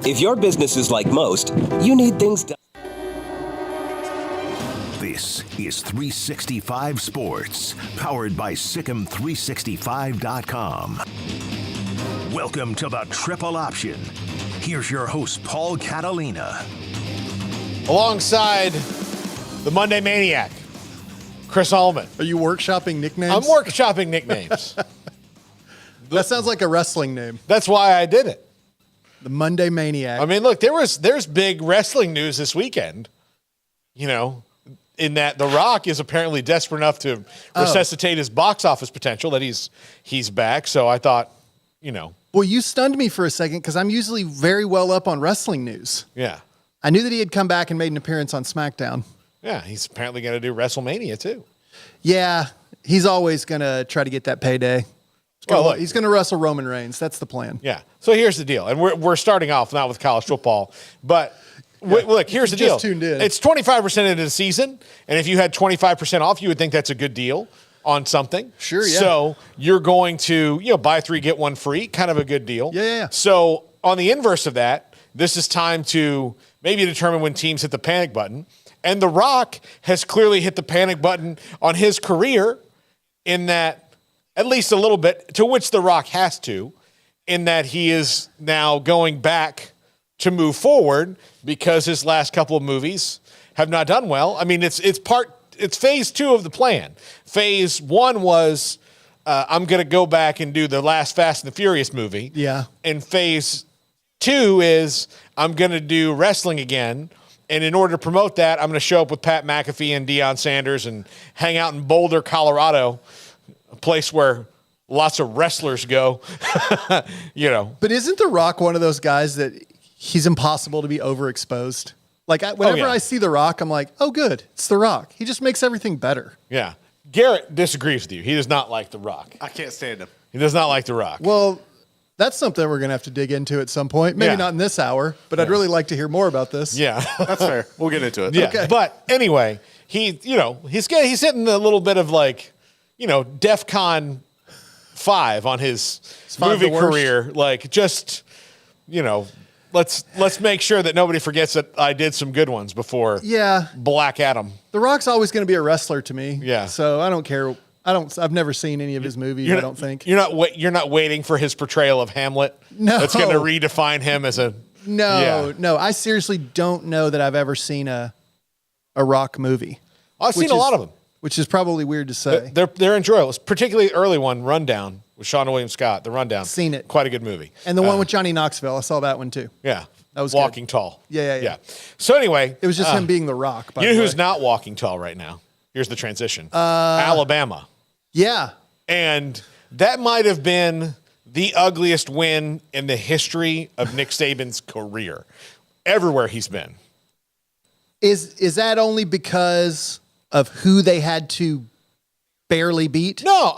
If your business is like most, you need things done. This is 365 Sports, powered by Sikkim365.com. Welcome to the Triple Option. Here's your host, Paul Catalina. Alongside the Monday Maniac, Chris Allman. Are you workshopping nicknames? I'm workshopping nicknames. That sounds like a wrestling name. That's why I did it. The Monday Maniac. I mean, look, there's big wrestling news this weekend. You know, in that The Rock is apparently desperate enough to resuscitate his box office potential that he's back. So I thought, you know. Well, you stunned me for a second because I'm usually very well up on wrestling news. Yeah. I knew that he had come back and made an appearance on SmackDown. Yeah, he's apparently going to do WrestleMania too. Yeah, he's always going to try to get that payday. He's going to wrestle Roman Reigns. That's the plan. Yeah. So here's the deal. And we're starting off not with college football, but look, here's the deal. Just tuned in. It's 25% into the season, and if you had 25% off, you would think that's a good deal on something. Sure, yeah. So you're going to, buy 3, get 1 free, kind of a good deal. Yeah. So on the inverse of that, this is time to maybe determine when teams hit the panic button. And The Rock has clearly hit the panic button on his career in that, at least a little bit, to which The Rock has to, in that he is now going back to move forward because his last couple of movies have not done well. I mean, it's phase 2 of the plan. Phase 1 was, I'm going to go back and do the last Fast and the Furious movie. Yeah. And phase 2 is, I'm going to do wrestling again. And in order to promote that, I'm going to show up with Pat McAfee and Deion Sanders and hang out in Boulder, Colorado, a place where lots of wrestlers go, But isn't The Rock one of those guys that he's impossible to be overexposed? Like, whenever I see The Rock, I'm like, oh, good, it's The Rock. He just makes everything better. Yeah. Garrett disagrees with you. He does not like The Rock. I can't stand him. He does not like The Rock. Well, that's something we're going to have to dig into at some point. Maybe not in this hour, but I'd really like to hear more about this. Yeah. That's fair. We'll get into it. Yeah. Okay. But anyway, he's hitting a little bit of like, DEFCON 5 on his movie career. Like, just, let's make sure that nobody forgets that I did some good ones before Black Adam. The Rock's always going to be a wrestler to me. Yeah. So I don't care. I've never seen any of his movies, I don't think. You're not waiting for his portrayal of Hamlet. No. That's going to redefine him as a... No. I seriously don't know that I've ever seen a Rock movie. I've seen a lot of them. Which is probably weird to say. They're enjoyable. Particularly the early one, Rundown, with Sean William Scott. The Rundown. Seen it. Quite a good movie. And the one with Johnny Knoxville. I saw that one too. Yeah. That was Walking good. Tall. Yeah. So anyway. It was just him being The Rock, by you know the way. who's not walking tall right now? Here's the transition. Alabama. Yeah. And that might have been the ugliest win in the history of Nick Saban's career. Everywhere he's been. Is that only because of who they had to barely beat? No,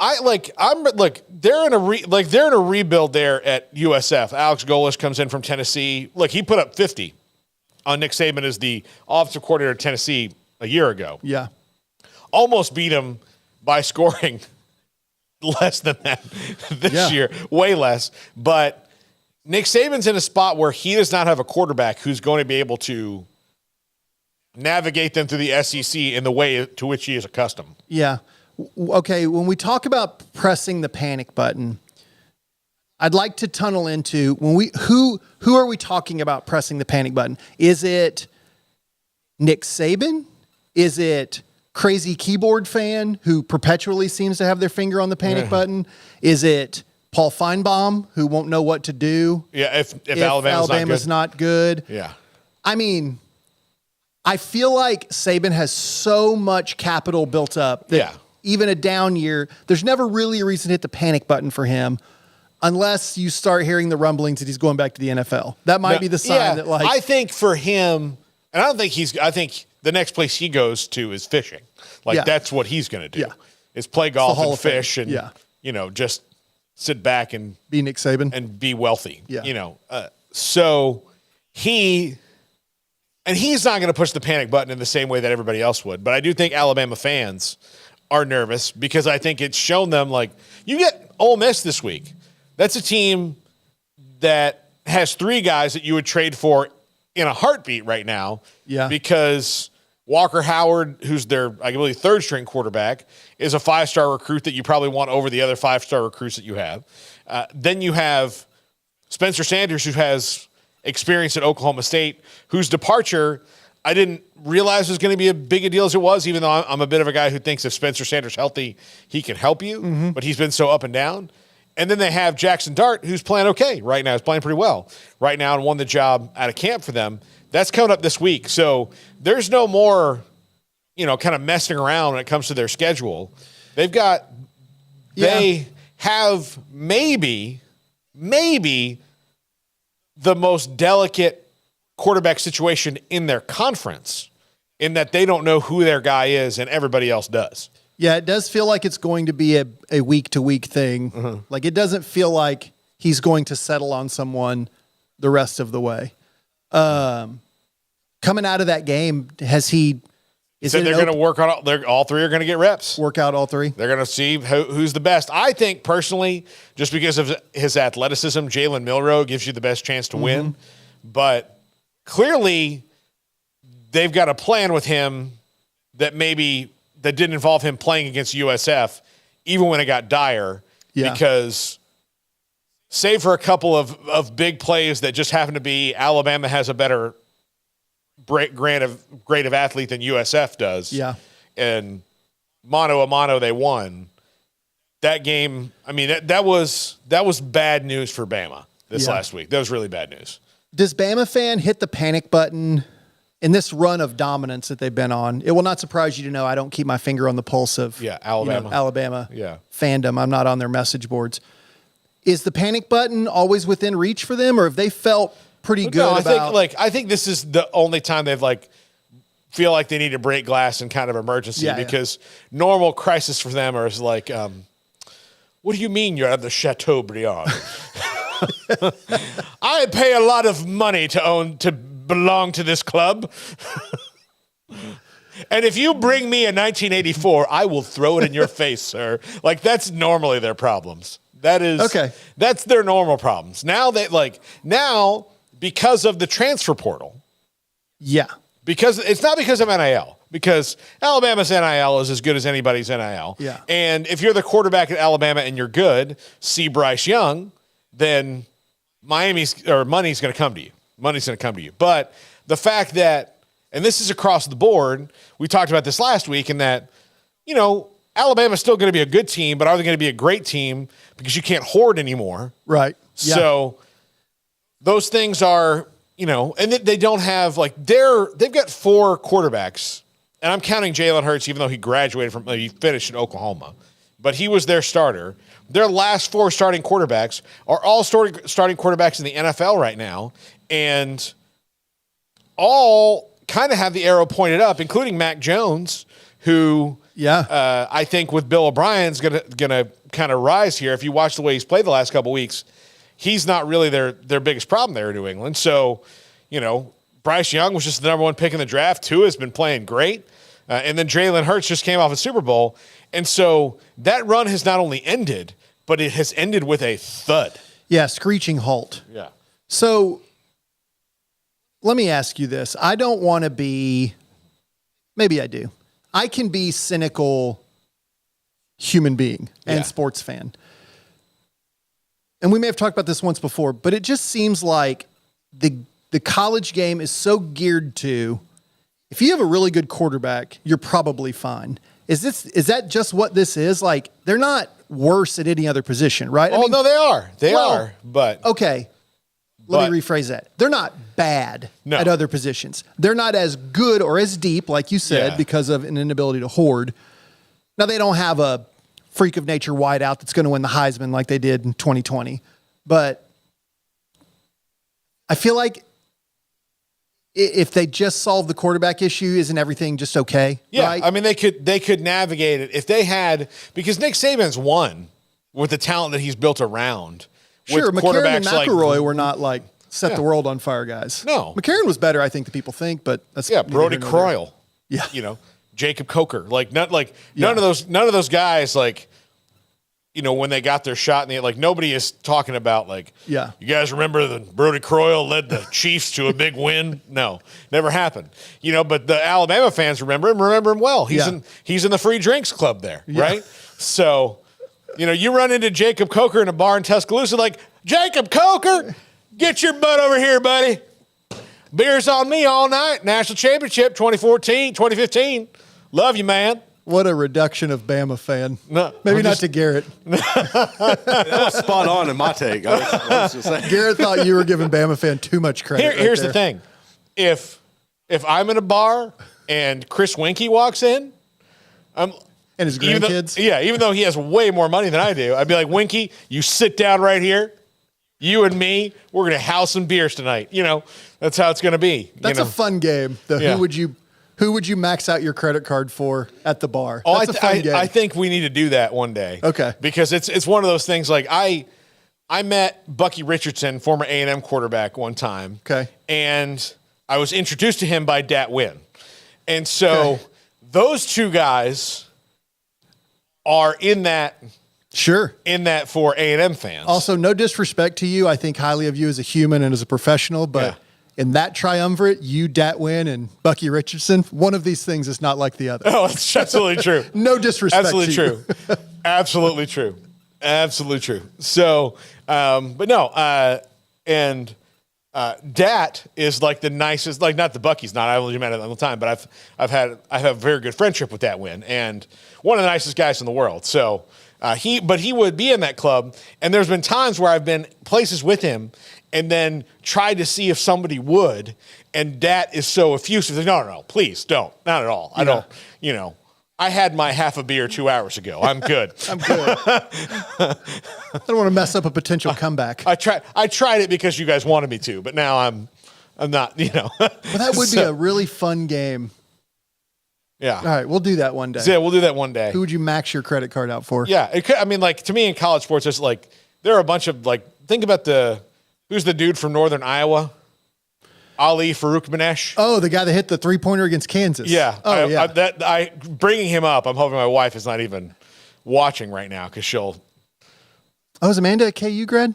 they're in a rebuild there at USF. Alex Golesh comes in from Tennessee. Look, he put up 50 on Nick Saban as the offensive coordinator of Tennessee a year ago. Yeah. Almost beat him by scoring less than that this year, way less. But Nick Saban's in a spot where he does not have a quarterback who's going to be able to navigate them through the SEC in the way to which he is accustomed. Yeah. Okay, when we talk about pressing the panic button, I'd like to tunnel into who are we talking about pressing the panic button? Is it Nick Saban? Is it crazy keyboard fan who perpetually seems to have their finger on the panic button? Is it Paul Feinbaum who won't know what to do? Yeah, if Alabama's not good. Yeah. I mean, I feel like Saban has so much capital built up that even a down year, there's never really a reason to hit the panic button for him unless you start hearing the rumblings that he's going back to the NFL. That might be the sign that, like... I think for him, and I think the next place he goes to is fishing. That's what he's going to do. Yeah. Is play golf and fish and, just sit back and... Be Nick Saban. And be wealthy. Yeah. So he's not going to push the panic button in the same way that everybody else would. But I do think Alabama fans are nervous because I think it's shown them, like, you get Ole Miss this week. That's a team that has 3 guys that you would trade for in a heartbeat right now. Yeah. Because Walker Howard, who's their, I believe, 3rd string quarterback, is a 5-star recruit that you probably want over the other 5-star recruits that you have. Then you have Spencer Sanders, who has experience at Oklahoma State, whose departure I didn't realize was going to be as big a deal as it was, even though I'm a bit of a guy who thinks if Spencer Sanders healthy, he can help you, but he's been so up and down. And then they have Jackson Dart, who's playing okay right now. He's playing pretty well right now and won the job out of camp for them. That's coming up this week. So there's no more, kind of messing around when it comes to their schedule. They have maybe the most delicate quarterback situation in their conference, in that they don't know who their guy is and everybody else does. Yeah, it does feel like it's going to be a week-to-week thing. Like, it doesn't feel like he's going to settle on someone the rest of the way. Coming out of that game, has he... They're going to work on all 3 are going to get reps. Work out all 3? They're going to see who's the best. I think, personally, just because of his athleticism, Jalen Milroe gives you the best chance to win. But clearly, they've got a plan with him that didn't involve him playing against USF, even when it got dire. Yeah. Because save for a couple of big plays that just happen to be Alabama has a better grade of athlete than USF does. Yeah. And mano a mano, they won. That game, I mean, that was bad news for Bama this last week. That was really bad news. Does Bama fan hit the panic button in this run of dominance that they've been on? It will not surprise you to know I don't keep my finger on the pulse of Alabama fandom. I'm not on their message boards. Is the panic button always within reach for them, or have they felt pretty good I think this is the only time they've feel like they need to break glass in kind of emergency, because normal crisis for them is like, what do you mean you're at the Chateaubriand? I pay a lot of money to belong to this club. And if you bring me a 1984, I will throw it in your face, sir. That's normally their problems. That's their normal problems. Now because of the transfer portal. Yeah. Because it's not because of NIL, because Alabama's NIL is as good as anybody's NIL. Yeah. And if you're the quarterback at Alabama and you're good, see Bryce Young, then money's going to come to you. Money's going to come to you. But the fact that, and this is across the board, we talked about this last week, in that, Alabama's still going to be a good team, but are they going to be a great team because you can't hoard anymore? Right. Yeah. So those things are, and they don't have they've got 4 quarterbacks, and I'm counting Jalen Hurts, even though he finished in Oklahoma, but he was their starter. Their last 4 starting quarterbacks are all starting quarterbacks in the NFL right now, and all kind of have the arrow pointed up, including Mac Jones, who I think with Bill O'Brien's gonna kind of rise here. If you watch the way he's played the last couple weeks, he's not really their biggest problem there in New England. So, Bryce Young was just the number 1 pick in the draft. Tua has been playing great. And then Jalen Hurts just came off a Super Bowl. And so that run has not only ended, but it has ended with a thud. Yeah, screeching halt. Yeah. So let me ask you this. I don't want to be, maybe I do. I can be cynical human being and sports fan. And we may have talked about this once before, but it just seems like the college game is so geared to, if you have a really good quarterback, you're probably fine. Is that just what this is? They're not worse at any other position, right? No, they are. They are, but... Okay, let me rephrase that. They're not bad at other positions. They're not as good or as deep, like you said, because of an inability to hoard. Now, they don't have a freak of nature wideout that's going to win the Heisman like they did in 2020. But I feel like if they just solve the quarterback issue, isn't everything just okay? Yeah, right? I mean, they could navigate it if they had, because Nick Saban's won with the talent that he's built around. Sure, with McCarron and quarterbacks McElroy were not set the world on fire guys. No. McCarron was better, I think, than people think, but that's Brody Croyle. Yeah. Jacob Coker. None of those guys when they got their shot, and like nobody is talking about like, Yeah. you guys remember that Brody Croyle led the Chiefs to a big win? No, never happened. But the Alabama fans remember him well. He's in the free drinks club there, right? So, you run into Jacob Coker in a bar in Tuscaloosa, like, Jacob Coker, get your butt over here, buddy. Beers on me all night. National championship 2015. Love you, man. What a reduction of Bama fan. No, Maybe not to Garrett. That was spot on in my take. I was just saying. Garrett thought you were giving Bama fan too much credit. Here's the thing. If I'm in a bar and Chris Winkie walks in, And his grandkids. even though he has way more money than I do, I'd be like, Winkie, you sit down right here. You and me, we're going to house some beers tonight. That's how it's going to be. That's a fun game. Yeah. Who would you max out your credit card for at the bar? Oh, That's a fun game. I think we need to do that one day. Okay. Because it's one of those things like I met Bucky Richardson, former A&M quarterback, one time. Okay. And I was introduced to him by Dat Wynn. And so those two guys are in that for A&M fans. Also, no disrespect to you. I think highly of you as a human and as a professional, but in that triumvirate, you, Dat Wynn, and Bucky Richardson, one of these things is not like the other. Oh, it's absolutely true. No disrespect Absolutely to true. Absolutely true. Absolutely true. So, but no, and Dat is like the nicest, like not the Bucky's not, I've only met him all the time, but I have a very good friendship with Dat Wynn, and one of the nicest guys in the world. So he would be in that club, and there's been times where I've been places with him and then tried to see if somebody would, and Dat is so effusive. Like, no, please don't, not at all. I don't, I had my half a beer 2 hours ago. I'm good. I'm good. I don't want to mess up a potential comeback. I tried it because you guys wanted me to, but now I'm not, Well, that would be a really fun game. Yeah. All right, we'll do that one day. So, yeah, we'll do that one day. Who would you max your credit card out for? Yeah, it could, to me in college sports, it's like there are a bunch of think about who's the dude from Northern Iowa? Ali Farouk-Manesh. Oh, the guy that hit the 3-pointer against Kansas. Yeah. Oh, yeah. Bringing him up, I'm hoping my wife is not even watching right now because she'll. Oh, is Amanda a KU grad?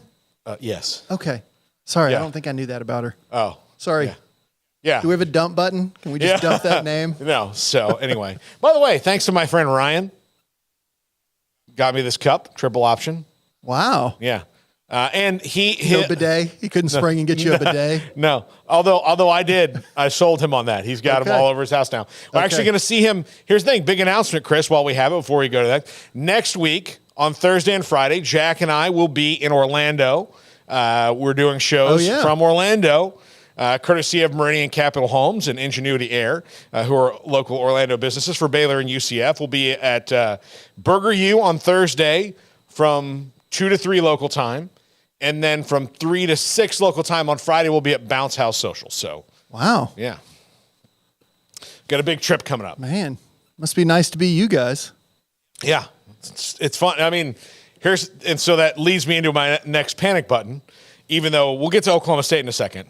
Yes. Okay. Sorry, Yeah. I don't think I knew that about her. Oh. Sorry. Yeah. Do we have a dump button? Can we just dump that name? No. So anyway, by the way, thanks to my friend Ryan. Got me this cup, triple option. Wow. Yeah. And No bidet? He couldn't spring and get you a bidet? No. Although I sold him on that. He's got them all over his house now. We're actually going to see him. Here's the thing, big announcement, Chris, while we have it, before we go to that. Next week, on Thursday and Friday, Jack and I will be in Orlando. We're doing shows from Orlando, courtesy of Meridian Capital Homes and Ingenuity Air, who are local Orlando businesses for Baylor and UCF. We'll be at Burger U on Thursday from 2 to 3 local time. And then from 3 to 6 local time on Friday, we'll be at Bounce House Social. So, wow. Yeah. Got a big trip coming up. Man, must be nice to be you guys. Yeah. It's fun. So that leads me into my next panic button, even though we'll get to Oklahoma State in a second.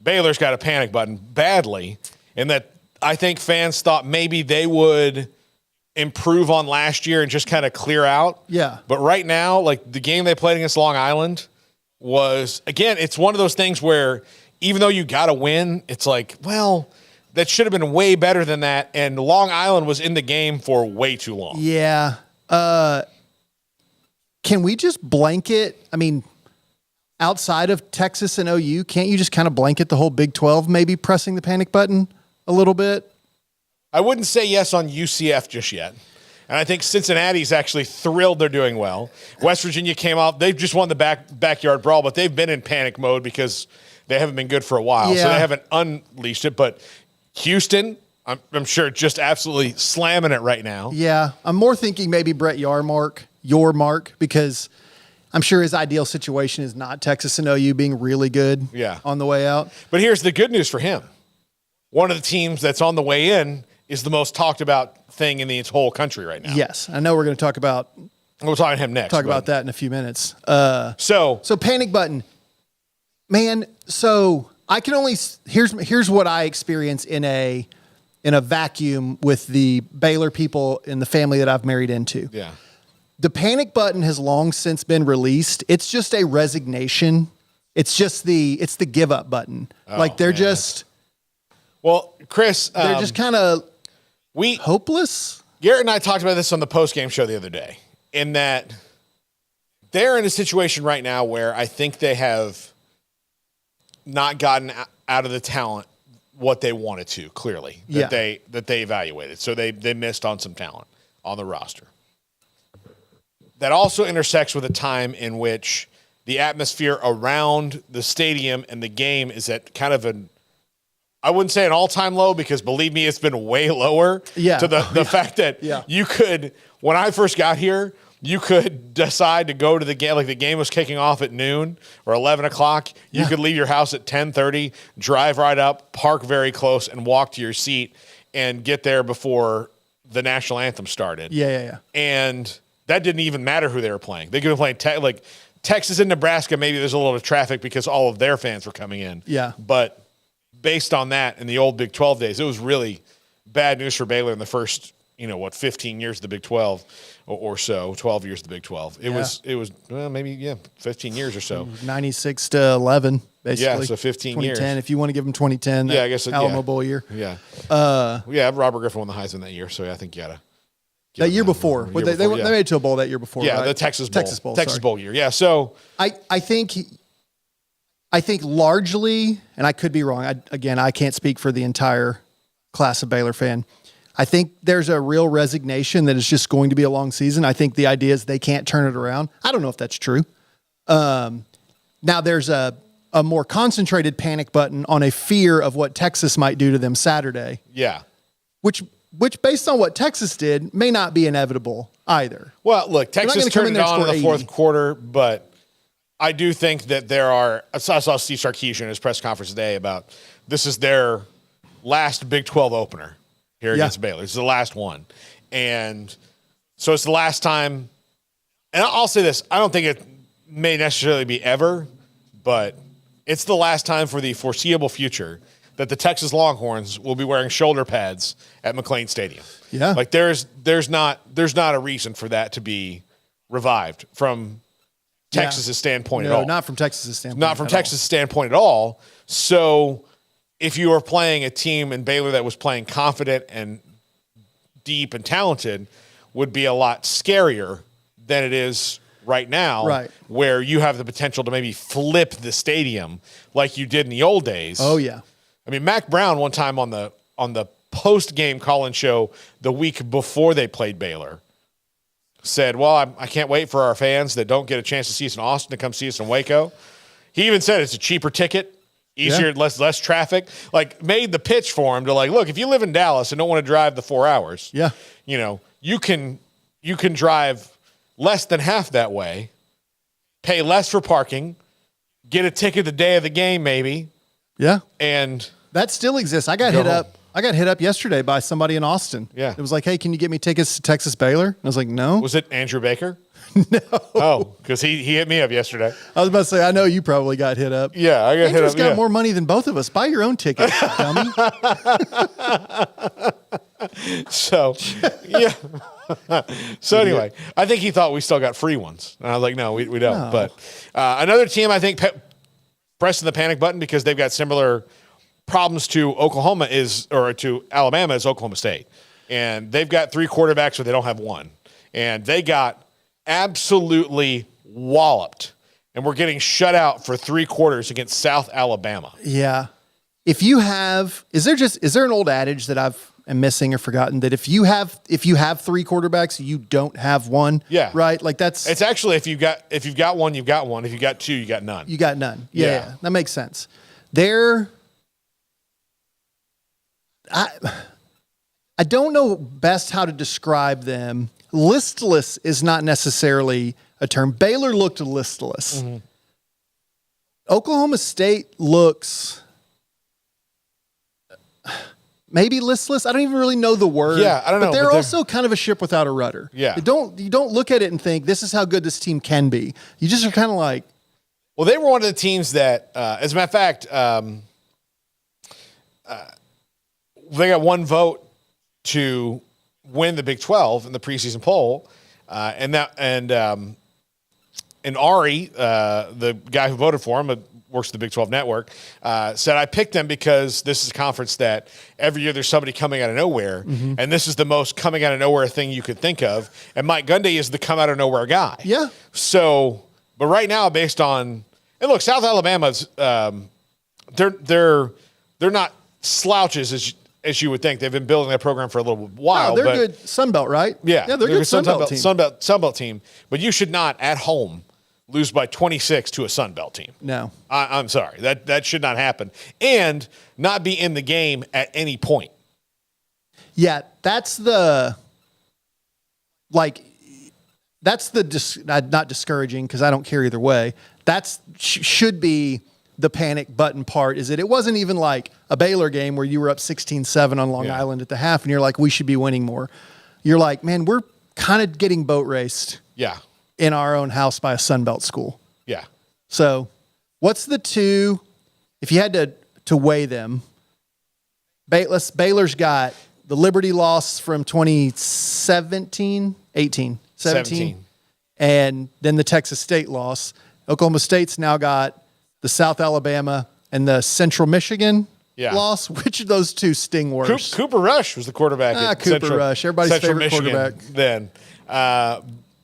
Baylor's got a panic button badly, in that I think fans thought maybe they would improve on last year and just kind of clear out. Yeah. But right now, the game they played against Long Island was, again, it's one of those things where even though you got to win, it's like, well, that should have been way better than that. And Long Island was in the game for way too long. Yeah. Can we just blanket? Outside of Texas and OU, can't you just kind of blanket the whole Big 12, maybe pressing the panic button a little bit? I wouldn't say yes on UCF just yet. And I think Cincinnati's actually thrilled they're doing well. West Virginia came out. They've just won the backyard brawl, but they've been in panic mode because they haven't been good for a while. Yeah. So they haven't unleashed it. But Houston, I'm sure, just absolutely slamming it right now. Yeah. I'm more thinking maybe Brett your mark, because I'm sure his ideal situation is not Texas and OU being really good on the way out. But here's the good news for him. One of the teams that's on the way in is the most talked about thing in the whole country right now. Yes. I know we're going to talk about We'll talk to him next. about that in a few minutes. So panic button, man. So I can only, here's what I experience in a vacuum with the Baylor people in the family that I've married into. Yeah. the panic button has long since been released. It's just a resignation. It's the give up button. They're just Chris, they're just kind of we hopeless. Garrett and I talked about this on the post-game show the other day, in that they're in a situation right now where I think they have not gotten out of the talent what they wanted to, clearly, that they evaluated. So they missed on some talent on the roster. That also intersects with a time in which the atmosphere around the stadium and the game is at kind of I wouldn't say an all-time low, because believe me, it's been way lower to the fact that you could, when I first got here, you could decide to go to the game, like the game was kicking off at noon or 11 o'clock. You could leave your house at 10:30, drive right up, park very close, and walk to your seat and get there before the national anthem started. Yeah. And that didn't even matter who they were playing. They could have played like Texas and Nebraska. Maybe there's a little bit of traffic because all of their fans were coming in. Yeah. But based on that, in the old Big 12 days, it was really bad news for Baylor in the first, 15 years of the Big 12 or so, 12 years of the Big 12. It was maybe 15 years or so. 96 to 11, basically. Yeah, so 15 years. 2010, if you want to give them 2010. Yeah, I guess Alamo Bowl year. Yeah. Robert Griffin won the Heisman that year, so I think you got to. That year before. They made it to a bowl that year before. Yeah, right? the Texas Bowl. Texas sorry. Bowl year. Yeah, so. I think largely, and I could be wrong. I can't speak for the entire class of Baylor fan. I think there's a real resignation that it's just going to be a long season. I think the idea is they can't turn it around. I don't know if that's true. Now there's a more concentrated panic button on a fear of what Texas might do to them Saturday. Yeah. Which based on what Texas did, may not be inevitable either. Well, look, Texas turned it on in the fourth 80. quarter, but I do think that I saw Steve Sarkisian in his press conference today about this is their last Big 12 opener here against Baylor. This is the last one. And so it's the last time, and I'll say this, I don't think it may necessarily be ever, but it's the last time for the foreseeable future that the Texas Longhorns will be wearing shoulder pads at McLean Stadium. Yeah. Like there's not a reason for that to be revived from Texas' standpoint at all. Not from Texas' standpoint. Not from Texas' standpoint at all. So if you were playing a team in Baylor that was playing confident and deep and talented, would be a lot scarier than it is right now, right, where you have the potential to maybe flip the stadium like you did in the old days. Oh, yeah. I mean, Mac Brown one time on the post-game call-in show the week before they played Baylor said, well, I can't wait for our fans that don't get a chance to see us in Austin to come see us in Waco. He even said it's a cheaper ticket, easier, less traffic. Like, made the pitch for him to, like, look, if you live in Dallas and don't want to drive the 4 hours, you can drive less than half that way, pay less for parking, get a ticket the day of the game maybe. Yeah. And that still exists. I got hit up yesterday by somebody in Austin. Yeah. It was like, hey, can you get me tickets to Texas Baylor? And I was like, no. Was it Andrew Baker? No. Oh, because he hit me up yesterday. I was about to say, I know you probably got hit up. Yeah, I got hit up. Andrew's got more money than both of us. Buy your own ticket, dummy. So, yeah. So anyway, I think he thought we still got free ones. And I was like, no, we don't. No. But another team, I think, pressing the panic button because they've got similar problems to to Alabama is Oklahoma State. And they've got 3 quarterbacks, but they don't have one. And they got absolutely walloped. And we're getting shut out for 3 quarters against South Alabama. Yeah. Is there an old adage that am missing or forgotten that if you have 3 quarterbacks, you don't have one? Yeah. Right? Like it's actually if you've got one, you've got one. If you got 2, you got none. You got none. Yeah. Yeah. That makes sense. I don't know best how to describe them. Listless is not necessarily a term. Baylor looked listless. Mm-hmm. Oklahoma State looks maybe listless. I don't even really know the word. Yeah, I don't know. But they're also kind of a ship without a rudder. Yeah. You don't look at it and think this is how good this team can be. You just are kind of like. Well, they were one of the teams that, as a matter of fact, they got 1 vote to win the Big 12 in the preseason poll. And Ari, the guy who voted for him, works at the Big 12 Network, said, I picked them because this is a conference that every year there's somebody coming out of nowhere, and this is the most coming out of nowhere thing you could think of. And Mike Gundy is the come out of nowhere guy. Yeah. So, but right now, based on, and look, South Alabama's, they're not slouches as you would think. They've been building that program for a little while. Oh, they're good Sun Belt, right? Yeah, they're good Sun Belt team. Sun Belt team. But you should not at home lose by 26 to a Sun Belt team. No, I'm sorry. That should not happen, and not be in the game at any point. Yeah, that's the not discouraging because I don't care either way. That's should be the panic button part. Is that it wasn't even like a Baylor game where you were up 16-7 on Long Island at the half, and you're like, we should be winning more. You're like, man, we're kind of getting boat raced. Yeah. In our own house by a Sun Belt school. Yeah. So what's the two, if you had to weigh them, Baylor's got the Liberty loss from 17, and then the Texas State loss. Oklahoma State's now got the South Alabama and the Central Michigan loss. Which of those two sting worse? Cooper Rush was the quarterback. Cooper Rush, everybody's Central favorite Michigan quarterback. Then.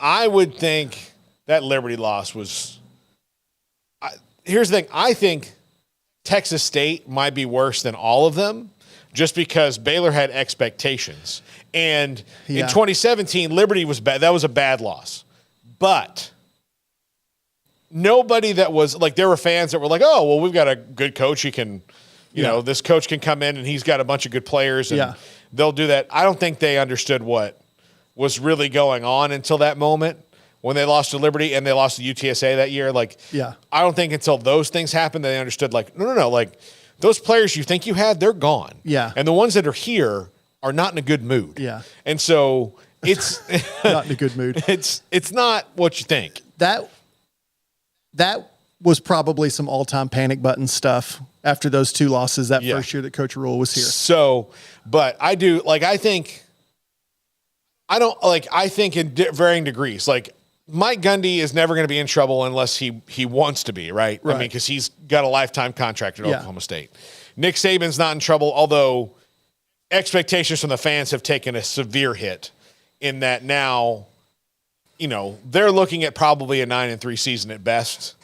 I would think that Liberty loss was here's the thing. I think Texas State might be worse than all of them just because Baylor had expectations. And in 2017, Liberty was bad. That was a bad loss. But nobody that was like, there were fans that were like, oh, well, we've got a good coach. He can, you know, this coach can come in and he's got a bunch of good players and they'll do that. I don't think they understood what was really going on until that moment when they lost to Liberty and they lost to UTSA that year. Like, I don't think until those things happened, they understood like, no, like those players you think you had, they're gone. Yeah. And the ones that are here are not in a good mood. Yeah. And so it's not in a good mood. It's not what you think. That was probably some all-time panic button stuff after those two losses that first year that Coach Rule was here. So, but I do like, I think in varying degrees, like Mike Gundy is never going to be in trouble unless he wants to be, right? I mean, because he's got a lifetime contract at Oklahoma State. Nick Saban's not in trouble, although expectations from the fans have taken a severe hit in that now, you know, they're looking at probably a 9-3 season at best.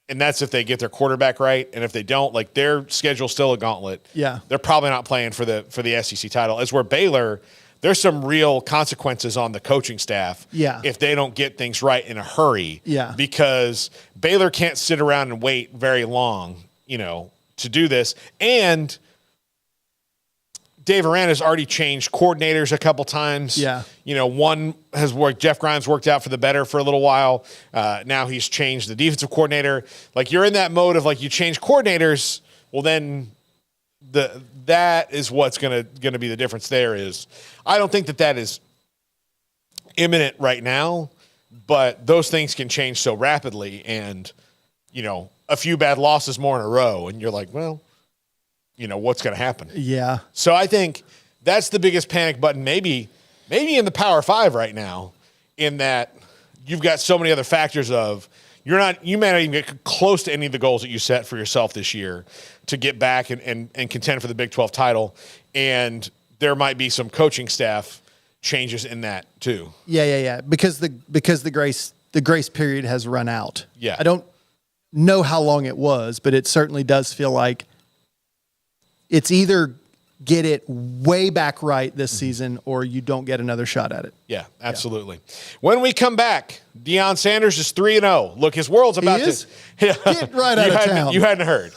And that's if they get their quarterback right. And if they don't, like their schedule's still a gauntlet. Yeah. They're probably not playing for the SEC title. As where Baylor, there's some real consequences on the coaching staff if they don't get things right in a hurry. Yeah. Because Baylor can't sit around and wait very long, you know, to do this. And Dave Aranda has already changed coordinators a couple times. Yeah. You know, one has worked, Jeff Grimes worked out for the better for a little while. Now he's changed the defensive coordinator. Like you're in that mode of like you change coordinators, well then that is what's gonna be the difference there is. I don't think that is imminent right now, but those things can change so rapidly and, you know, a few bad losses more in a row and you're like, well, you know, what's going to happen? Yeah. So I think that's the biggest panic button, maybe in the Power Five right now, in that you've got so many other factors of you may not even get close to any of the goals that you set for yourself this year to get back and contend for the Big 12 title. And there might be some coaching staff changes in that too. Yeah. Because the grace period has run out. Yeah. I don't know how long it was, but it certainly does feel like it's either get it way back right this season or you don't get another shot at it. Yeah, absolutely. Yeah. When we come back, Deion Sanders is 3-0. Look, his world's about to get right out of town. You hadn't heard.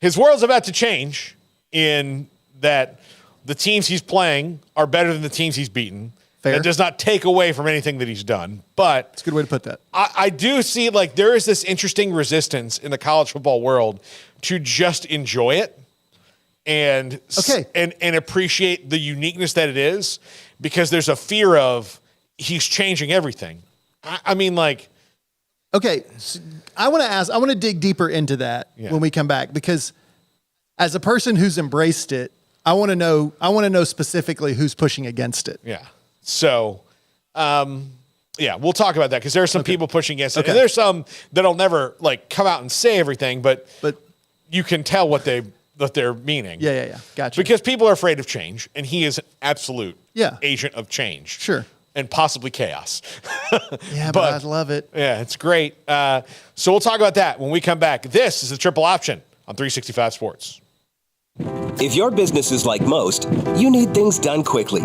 His world's about to change in that the teams he's playing are better than the teams he's beaten. Fair. That does not take away from anything that he's done. But it's a good way to put that. I do see like there is this interesting resistance in the college football world to just enjoy it. And appreciate the uniqueness that it is because there's a fear of he's changing everything. I mean, like, okay, so I want to dig deeper into that when we come back because as a person who's embraced it, I want to know specifically who's pushing against it. Yeah. So, Yeah, we'll talk about that because there are some people pushing against it. Okay. And there's some that'll never like come out and say everything, but you can tell what they're meaning. Yeah. Gotcha. Because people are afraid of change, and he is an absolute agent of change. Sure. And possibly chaos. Yeah, but I love it. Yeah, it's great. So we'll talk about that when we come back. This is the Triple Option on 365 Sports. If your business is like most, you need things done quickly.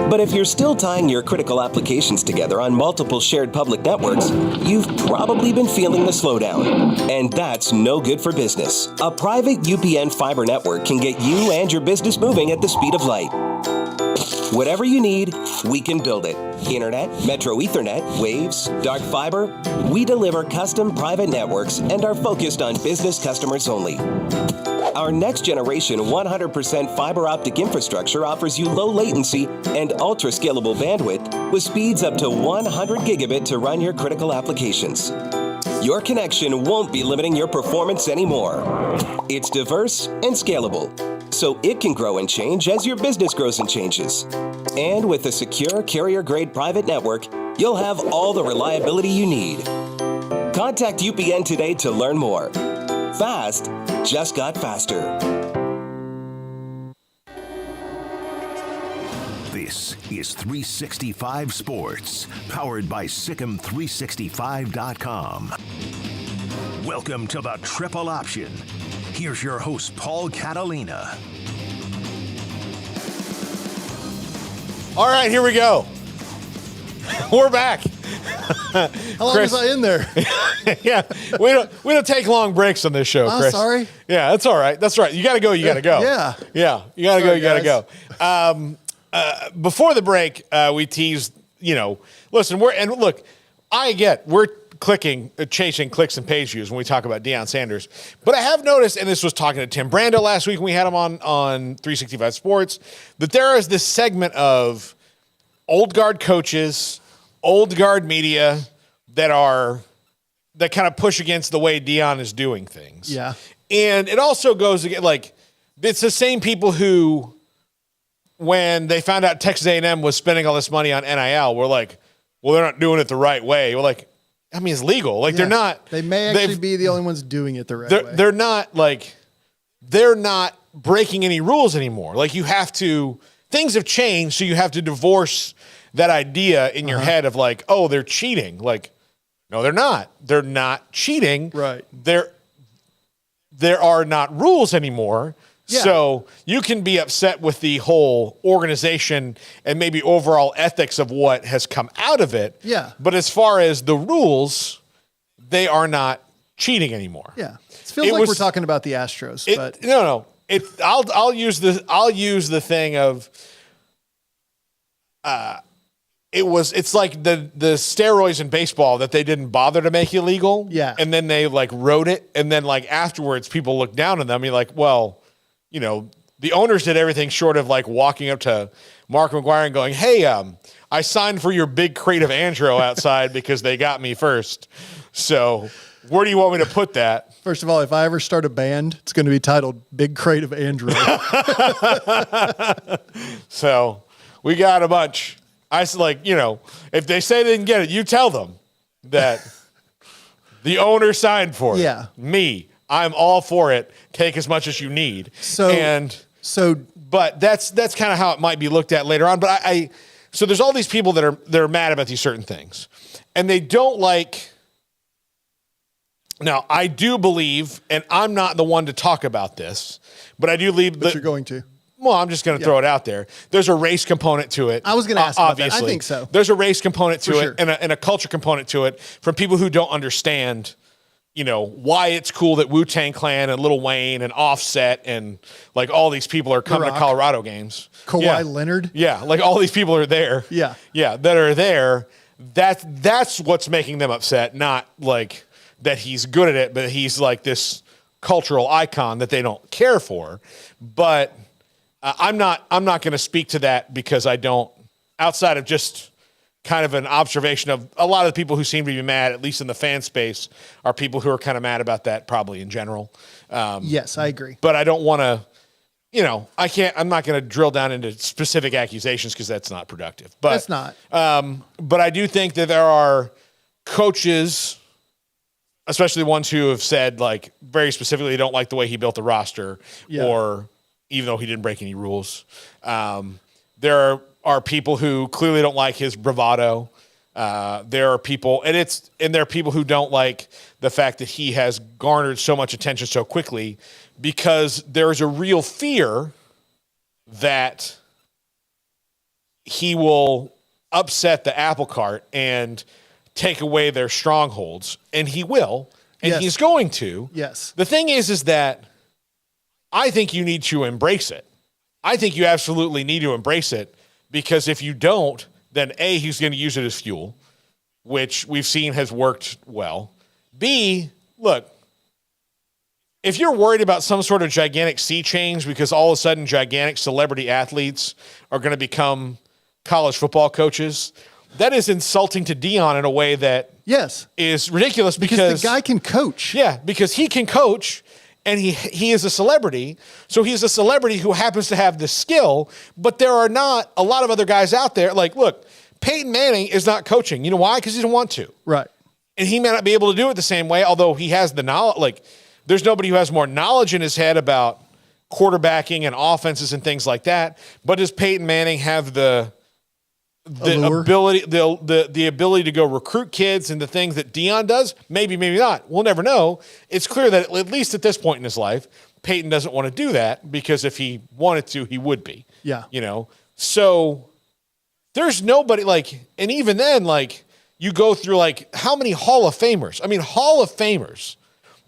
But if you're still tying your critical applications together on multiple shared public networks, you've probably been feeling the slowdown. And that's no good for business. A private UPN fiber network can get you and your business moving at the speed of light. Whatever you need, we can build it. Internet, Metro Ethernet, Waves, dark fiber. We deliver custom private networks and are focused on business customers only. Our next generation 100% fiber optic infrastructure offers you low latency and ultra scalable bandwidth with speeds up to 100 gigabit to run your critical applications. Your connection won't be limiting your performance anymore. It's diverse and scalable, so it can grow and change as your business grows and changes. And with a secure carrier-grade private network, you'll have all the reliability you need. Contact UPN today to learn more. Fast just got faster. This is 365 Sports, powered by Sikkim365.com. Welcome to the Triple Option. Here's your host, Paul Catalina. All right, here we go. We're back. How long was I in there? Yeah, we don't take long breaks on this show, Oh, Chris. sorry. Yeah, that's all right. That's right. You got to go. You got to go. Yeah. Yeah. You got to go. Sorry, You got to go. Before the break, we teased. Listen. We're chasing clicks and page views when we talk about Deion Sanders. But I have noticed, and this was talking to Tim Brando last week when we had him on 365 Sports, that there is this segment of old guard coaches, old guard media that kind of push against the way Deion is doing things. Yeah. And it also goes again, like, it's the same people who, when they found out Texas A&M was spending all this money on NIL, were like, well, they're not doing it the right way. We're like, I mean, it's legal. Like, Yeah. they're not. They may actually be the only ones doing it the right way. They're not, like, they're not breaking any rules anymore. Like, things have changed, so you have to divorce that idea in your head of like, oh, they're cheating. Like, no, they're not. They're not cheating. Right. There are not rules anymore. Yeah. So you can be upset with the whole organization and maybe overall ethics of what has come out of it. Yeah. But as far as the rules, they are not cheating anymore. Yeah. It feels like we're talking about the Astros, but no. I'll use the thing of it's like the steroids in baseball that they didn't bother to make illegal. Yeah. And then they like wrote it. And then like afterwards people look down on them. You're like, well, the owners did everything short of like walking up to Mark McGuire and going, hey, I signed for your big crate of Andro outside because they got me first. So where do you want me to put that? first of all, if I ever start a band, it's going to be titled Big Crate of Andro. So we got a bunch. I was like, if they say they didn't get it, you tell them that the owner signed for it. Yeah. Me, I'm all for it. Take as much as you need. But that's kind of how it might be looked at later on. But so there's all these people that are mad about these certain things, and they don't like. Now, I do believe, and I'm not the one to talk about this, but I do believe But you're going to. Well, I'm just going to throw it out there. There's a race component to it. I was going to ask about that. Obviously. I think so. There's a race component to For it sure. and a culture component to it from people who don't understand, why it's cool that Wu-Tang Clan and Lil Wayne and Offset and like all these people are coming to Rock. Colorado games. Kawhi Leonard. Yeah, like all these people are there. Yeah. Yeah, that are there. That's what's making them upset, not like that he's good at it, but he's like this cultural icon that they don't care for. But I'm not going to speak to that because I don't, outside of just kind of an observation of a lot of the people who seem to be mad, at least in the fan space, are people who are kind of mad about that probably in general. Yes, I agree. But I don't want to, I'm not going to drill down into specific accusations because that's not productive. But That's not. But I do think that there are coaches, especially the ones who have said, like, very specifically, they don't like the way he built the roster, or even though he didn't break any rules. There are people who clearly don't like his bravado. There are people, and there are people who don't like the fact that he has garnered so much attention so quickly, because there's a real fear that he will upset the apple cart and take away their strongholds, and he will, and he's going to. Yes. The thing is that I think you need to embrace it. I think you absolutely need to embrace it, because if you don't, then A, he's going to use it as fuel, which we've seen has worked well. B, look, if you're worried about some sort of gigantic sea change because all of a sudden gigantic celebrity athletes are going to become college football coaches, that is insulting to Deion in a way that is ridiculous, because the guy can coach. Yeah, because he can coach, and he is a celebrity. So he's a celebrity who happens to have the skill, but there are not a lot of other guys out there. Like, look, Peyton Manning is not coaching. You know why? Because he didn't want to. Right. And he may not be able to do it the same way, although he has the knowledge. Like, there's nobody who has more knowledge in his head about quarterbacking and offenses and things like that. But does Peyton Manning have the ability, the ability to go recruit kids and the things that Deion does? Maybe, maybe not. We'll never know. It's clear that at least at this point in his life, Peyton doesn't want to do that, because if he wanted to, he would be. Yeah. So there's nobody, like, and even then, like, you go through, like, how many Hall of Famers? I mean, Hall of Famers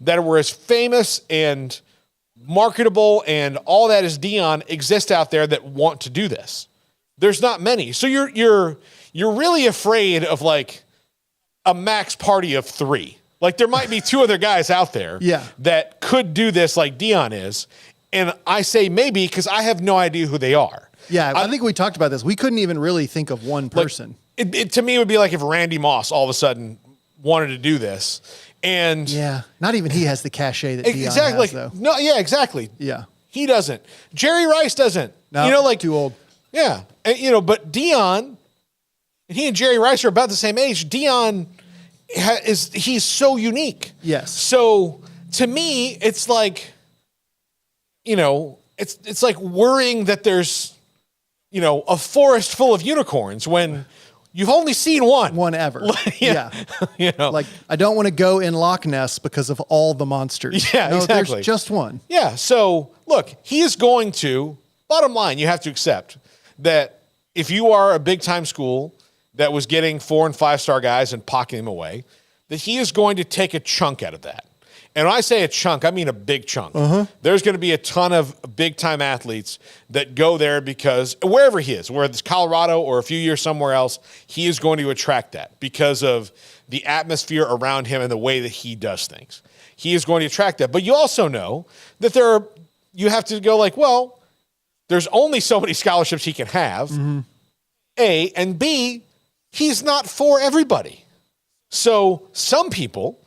that were as famous and marketable and all that as Deion exist out there that want to do this. There's not many. So you're really afraid of, like, a max party of 3. Like, there might be 2 other guys out there that could do this like Deion is. And I say maybe because I have no idea who they are. Yeah, I think we talked about this. We couldn't even really think of one person. Like, it to me would be like if Randy Moss all of a sudden wanted to do this. And not even he has the cachet that Deion exactly, has, though. No, yeah, exactly. Yeah. He doesn't. Jerry Rice doesn't. No, too old. Yeah. And, but Deion, he and Jerry Rice are about the same age. Deion he's so unique. Yes. So to me, it's like, it's like worrying that there's, a forest full of unicorns when you've only seen one. One ever. Yeah. Like, I don't want to go in Loch Ness because of all the monsters. Yeah, no, exactly. There's just one. Yeah. So look, he is going to, bottom line, you have to accept that if you are a big time school that was getting 4- and 5-star guys and pocketing them away, that he is going to take a chunk out of that. And when I say a chunk, I mean a big chunk. There's going to be a ton of big-time athletes that go there because wherever he is, whether it's Colorado or a few years somewhere else, he is going to attract that because of the atmosphere around him and the way that he does things. He is going to attract that. But you also know that you have to go like, well, there's only so many scholarships he can have, A, and B, he's not for everybody. So some people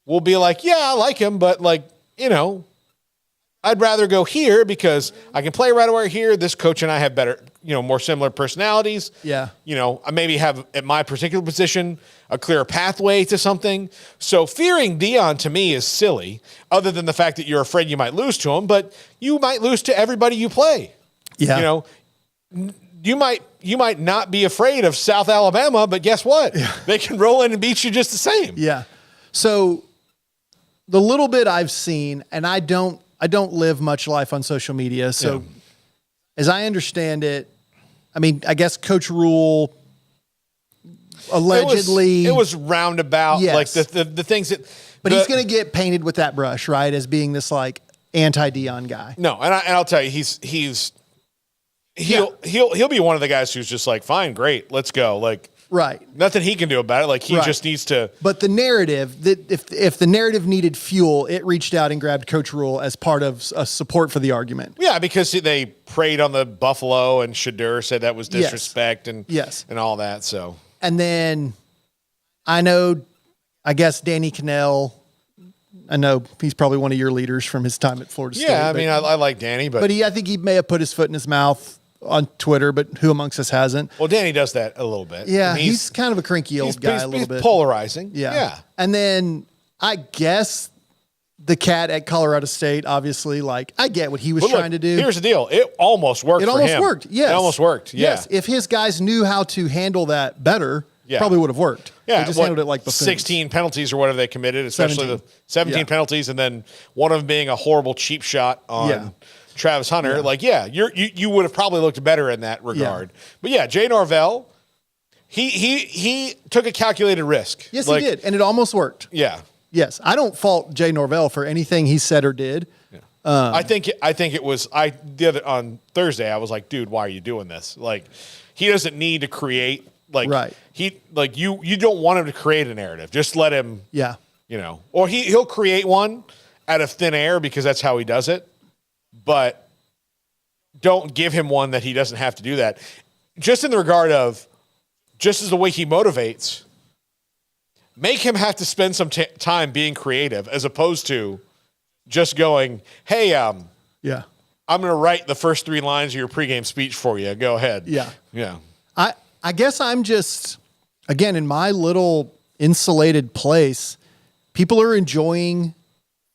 will be like, yeah, I like him, but like, I'd rather go here because I can play right away here. This coach and I have better, more similar personalities. Yeah. I maybe have at my particular position a clearer pathway to something. So fearing Deion to me is silly, other than the fact that you're afraid you might lose to him, but you might lose to everybody you play. Yeah. You might not be afraid of South Alabama, but guess what? Yeah. They can roll in and beat you just the same. Yeah. So the little bit I've seen, and I don't live much life on social media. So as I understand it, I mean, I guess Coach Rule allegedly it was roundabout, yes. like the things that. But he's going to get painted with that brush, right? As being this like anti-Deion guy. No, and I'll tell you, he'll be one of the guys who's just like, fine, great, let's go. Like, right. Nothing he can do about it. Like he just needs to. But the narrative that if the narrative needed fuel, it reached out and grabbed Coach Rule as part of a support for the argument. Yeah, because they preyed on the Buffalo and Shadur said that was disrespect and all that. So and then I guess Danny Cannell. I know he's probably one of your leaders from his time at Florida State. Yeah, I mean, I like Danny, but I think he may have put his foot in his mouth on Twitter, but who amongst us hasn't? well, Danny does that a little bit. Yeah, And he's kind of a cranky old guy a little he's bit. polarizing. Yeah. And then I guess the cat at Colorado State, obviously, like I get what he was But look, trying to do. Here's the deal. It almost worked It for almost him. worked. Yes. It almost worked. Yeah. Yes. If his guys knew how to handle that better, Yeah. probably would have worked. Yeah, They just what, handled it like buffoons. 16 penalties or whatever they committed, especially 17. the 17 Yeah. penalties, and then one of them being a horrible cheap shot on Yeah. Travis Hunter. Yeah. Like, you would have probably looked better in that regard. But yeah, Jay Norvell, he took a calculated risk. Yes, Like, he did. And it almost worked. Yeah. Yes. I don't fault Jay Norvell for anything he said or did. I think it was on Thursday. I was like, dude, why are you doing this? Like, he doesn't need to create Right. you don't want him to create a narrative. Just let him. Yeah. Or he'll create one out of thin air because that's how he does it. But don't give him one that he doesn't have to do that. Just in the regard of, just as the way he motivates, make him have to spend some time being creative as opposed to just going, hey, Yeah. I'm going to write the first 3 lines of your pregame speech for you. Go ahead. Yeah. Yeah. I guess I'm just, again, in my little insulated place, people are enjoying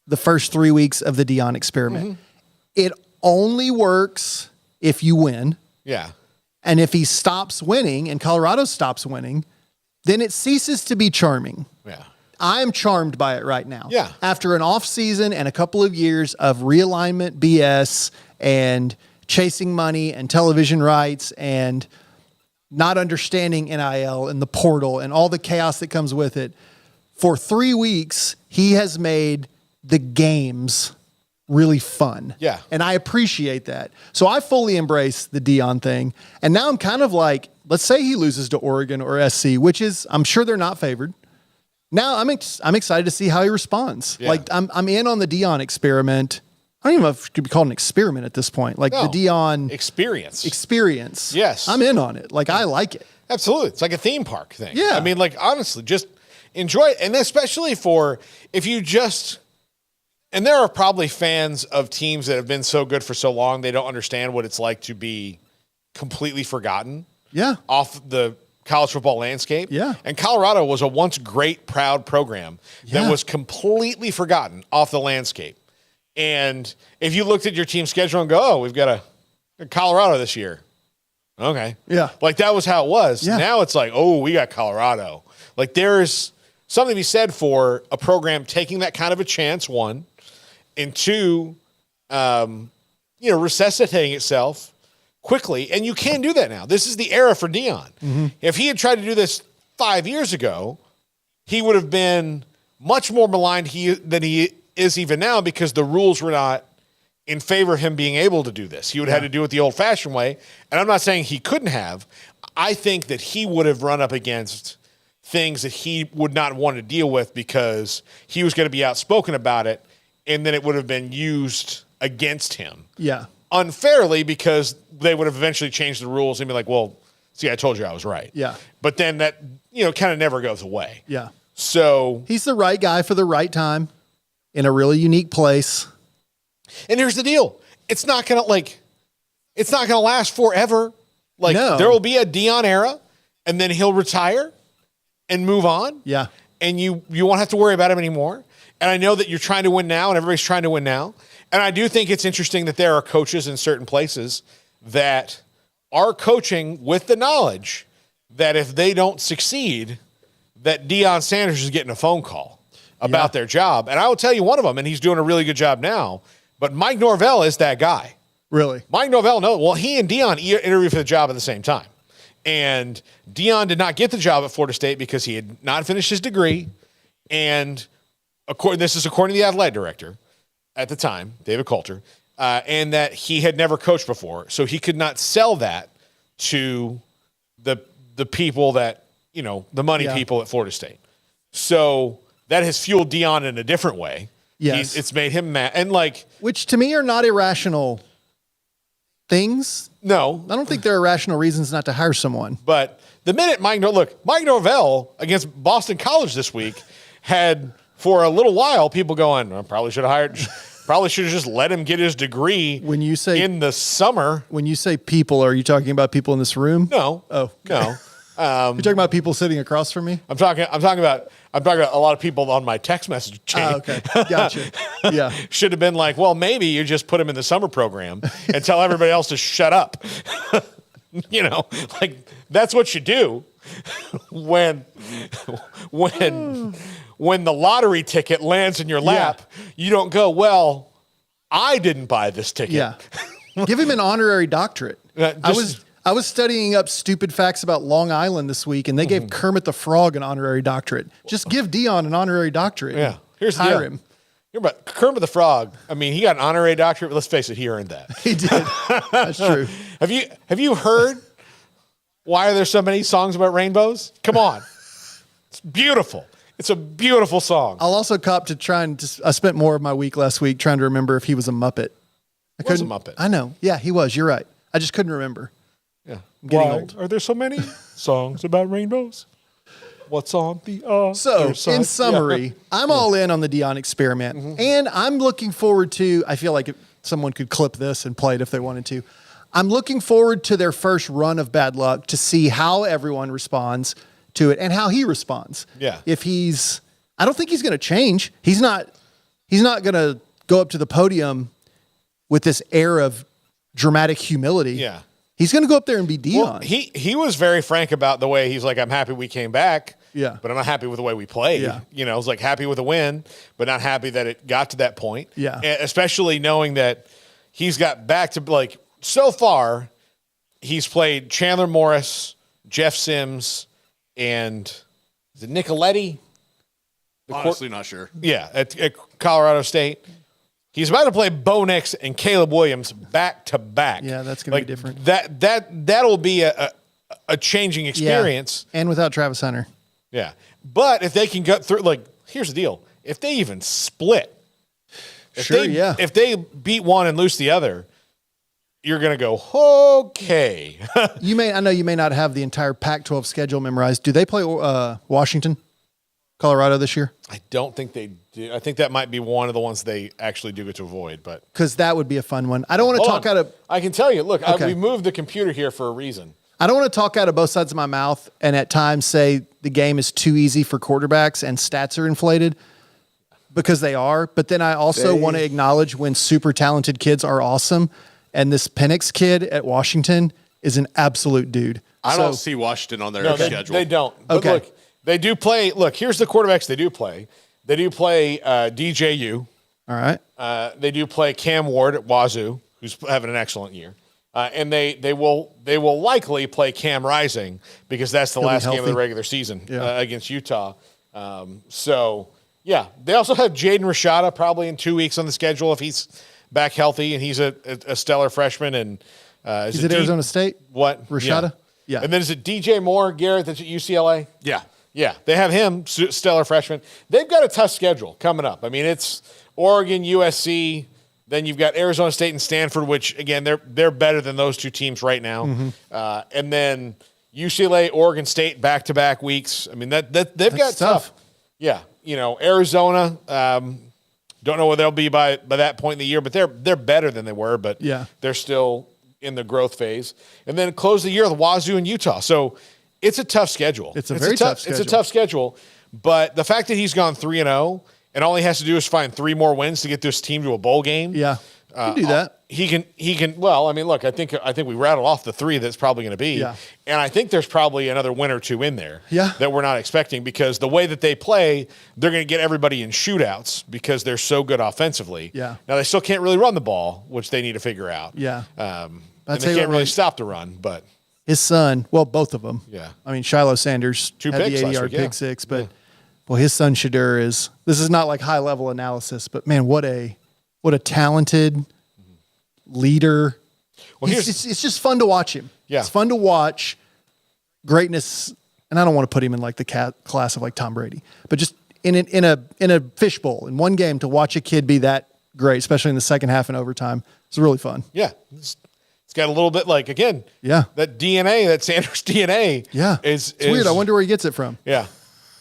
the first 3 weeks of the Dion experiment. Mm-hmm. It only works if you win. Yeah. And if he stops winning and Colorado stops winning, then it ceases to be charming. Yeah. I'm charmed by it right now. Yeah. After an off season and a couple of years of realignment BS and chasing money and television rights and not understanding NIL and the portal and all the chaos that comes with it, for 3 weeks, he has made the games really fun. Yeah. And I appreciate that. So I fully embrace the Dion thing. And now I'm kind of like, let's say he loses to Oregon or SC, which is, I'm sure they're not favored. Now I'm excited to see how he responds. Yeah. Like I'm in on the Dion experiment. I don't even know if it could be called an experiment at this point. Like the Dion experience. Yes. I'm in on it. Like I like it. Absolutely. It's like a theme park thing. Yeah. I mean, like, honestly, just enjoy it. And especially for if you just, and there are probably fans of teams that have been so good for so long, they don't understand what it's like to be completely forgotten Yeah. off the college football landscape. Yeah. And Colorado was a once great, proud program Yeah. that was completely forgotten off the landscape. And if you looked at your team schedule and go, oh, we've got a Colorado this year. Okay. Yeah. Like that was how it was. Yeah. Now it's like, oh, we got Colorado. Like there's something to be said for a program taking that kind of a chance, one, and two, resuscitating itself quickly. And you can do that now. This is the era for Dion. Mm-hmm. If he had tried to do this 5 years ago, he would have been much more maligned than he is even now because the rules were not in favor of him being able to do this. He would have had to do it the old-fashioned way. And I'm not saying he couldn't have. I think that he would have run up against things that he would not want to deal with because he was going to be outspoken about it, and then it would have been used against him. Yeah. Unfairly because they would have eventually changed the rules and be like, well, see, I told you I was right. Yeah. But then that, kind of never goes away. Yeah. So, He's the right guy for the right time in a really unique place. and here's the deal. It's not going to last forever. Like No. there will be a Dion era and then he'll retire and move on. Yeah. And you won't have to worry about him anymore. And I know that you're trying to win now and everybody's trying to win now. And I do think it's interesting that there are coaches in certain places that are coaching with the knowledge that if they don't succeed, that Deion Sanders is getting a phone call about their job. And I will tell you one of them, and he's doing a really good job now, but Mike Norvell is that guy. Really? Mike Norvell, no. Well, he and Dion interviewed for the job at the same time. And Dion did not get the job at Florida State because he had not finished his degree. And this is according to the athletic director at the time, David Coulter, and that he had never coached before. So he could not sell that to the people that, the money people at Florida State. So that has fueled Dion in a different way. Yes. It's made him mad. And Which to me are not irrational things. no, I don't think there are rational reasons not to hire someone. but the minute Mike Norvell against Boston College this week had for a little while, people going, I probably should have just let him get his degree When you say in the summer. When you say people, are you talking about people in this room? No. Oh, No. you're talking about people sitting across from me? I'm talking about a lot of people on my text message chain. Okay. Gotcha. Yeah. Should have been like, well, maybe you just put him in the summer program and tell everybody else to shut up. Like that's what you do when the lottery ticket lands in your lap. You don't go, well, I didn't buy this ticket. Yeah. Give him an honorary doctorate. I was studying up stupid facts about Long Island this week, and they gave Kermit the Frog an honorary doctorate. Just give Dion an honorary doctorate. Yeah. Here's the hire deal. him. But Kermit the Frog, I mean, he got an honorary doctorate, but let's face it, he earned that. He did. That's true. Have you heard why are there so many songs about rainbows? Come on. It's beautiful. It's a beautiful song. I'll also cop to I spent more of my week last week trying to remember if he was a Muppet. He was a Muppet. I know. Yeah, he was. You're right. I just couldn't remember. Yeah. I'm getting old. Are there so many songs about rainbows? What's on the So, side? in summary, I'm all in on the Dion experiment. And I'm looking forward to, I feel like if someone could clip this and play it if they wanted to. I'm looking forward to their first run of bad luck to see how everyone responds to it and how he responds. Yeah. I don't think he's going to change. He's not going to go up to the podium with this air of dramatic humility. Yeah. He's going to go up there and be Dion. Well, he was very frank about the way he's like, I'm happy we came back. Yeah. But I'm not happy with the way we played. Yeah. I was like happy with a win, but not happy that it got to that point. Yeah. And especially knowing that he's got back to like so far, he's played Chandler Morris, Jeff Sims, and is it Nicoletti? Honestly, not sure. Yeah, at Colorado State. He's about to play Bo Nix and Caleb Williams back to back. Yeah, that's going to be different. That'll be a changing experience. Yeah. And without Travis Hunter. Yeah. But if they can get through, like, here's the deal. If they even split, if they beat one and lose the other, you're going to go, okay. I know you may not have the entire Pac-12 schedule memorized. Do they play Washington, Colorado this year? I don't think they do. I think that might be one of the ones they actually do get to avoid. But because that would be a fun one. I don't want to talk out of. I can tell you. Look, Okay. we moved the computer here for a reason. I don't want to talk out of both sides of my mouth and at times say the game is too easy for quarterbacks and stats are inflated because they are. But then I also want to acknowledge when super talented kids are awesome. And this Penix kid at Washington is an absolute dude. I don't see Washington on their schedule. They don't. But Okay. look, they do play. Look, here's the quarterbacks they do play. They do play DJU. All right. They do play Cam Ward at Wazoo, who's having an excellent year. And they will likely play Cam Rising because that's the last game of the regular season against Utah. So, yeah. They also have Jaden Rashada probably in 2 weeks on the schedule if he's back healthy, and he's a stellar freshman. And Is it Arizona State? What? Rashada? Yeah. And then is it DJ Moore, Garrett, that's at UCLA? Yeah. Yeah, they have him, stellar freshman. They've got a tough schedule coming up. I mean, it's Oregon, USC, then you've got Arizona State and Stanford, which, again, they're better than those two teams right now. And then UCLA, Oregon State, back-to-back weeks. I mean, they've got tough. Yeah, Arizona, don't know where they'll be by that point in the year, but they're better than they were, but they're still in the growth phase. And then close the year with Wazoo and Utah. So it's a tough schedule. It's a very tough schedule. It's a tough schedule, but the fact that he's gone 3-0 and all he has to do is find 3 more wins to get this team to a bowl game. Yeah, he can do that. He can. Well, I mean, look, I think we rattled off the 3 that's probably going to be. Yeah. And I think there's probably another win or 2 in there. Yeah. That we're not expecting because the way that they play, they're going to get everybody in shootouts because they're so good offensively. Yeah. Now they still can't really run the ball, which they need to figure out. Yeah. And they can't really stop the run, but. His son, well, both of them. Yeah. I mean, Shiloh Sanders 2 had picks the last 80-yard week, pick six, but well, his son Shadur this is not like high-level analysis, but man, what a talented leader. Well, it's just fun to watch him. Yeah. It's fun to watch greatness, and I don't want to put him in like the class of like Tom Brady, but just in a fishbowl in one game to watch a kid be that great, especially in the second half and overtime. It's really fun. Yeah. It's got a little bit like, again, that DNA, that Sanders DNA. Yeah. It's weird. I wonder where he gets it from. Yeah.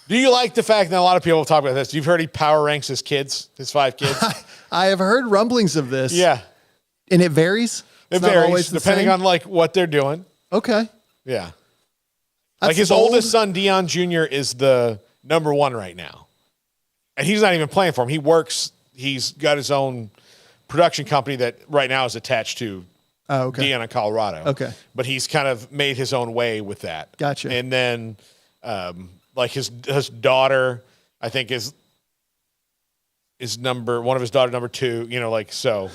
Do you like the fact that a lot of people talk about this? You've heard he power ranks his kids, his 5 kids? I have heard rumblings of this. Yeah. And it varies? It It's not varies always the depending same? on like what they're doing. Okay. Yeah. That's Like his bold. oldest son, Dion Jr., is the number 1 right now. And he's not even playing for him. He works, he's got his own production company that right now is attached to Oh, okay. Dion in Colorado. Okay. But he's kind of made his own way with that. Gotcha. And then like his daughter, I think is one of his daughter number 2, you know, like so.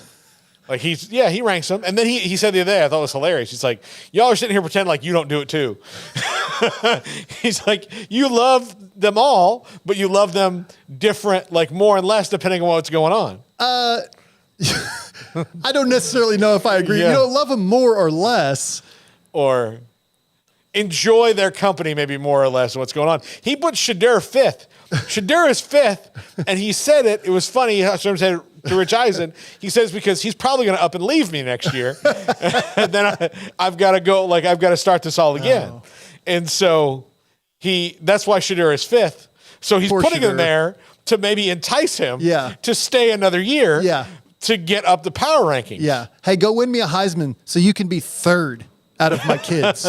Like he ranks them. And then he said the other day, I thought it was hilarious. He's like, y'all are sitting here pretending like you don't do it too. He's like, you love them all, but you love them different, like more and less depending on what's going on. I don't necessarily know if I agree. Yeah. You don't love them more or less. Or enjoy their company maybe more or less what's going on. He put Shadur 5th. Shadur is 5th, and he said it. It was funny. I said to Rich Eisen, he says because he's probably going to up and leave me next year, and then I've got to go. Like I've got to start this all again. Oh. And so that's why Shadur is 5th. So he's Poor putting him Shadur. there to maybe entice him Yeah. to stay another year Yeah. to get up the power rankings. Yeah. Hey, go win me a Heisman so you can be 3rd out of my kids.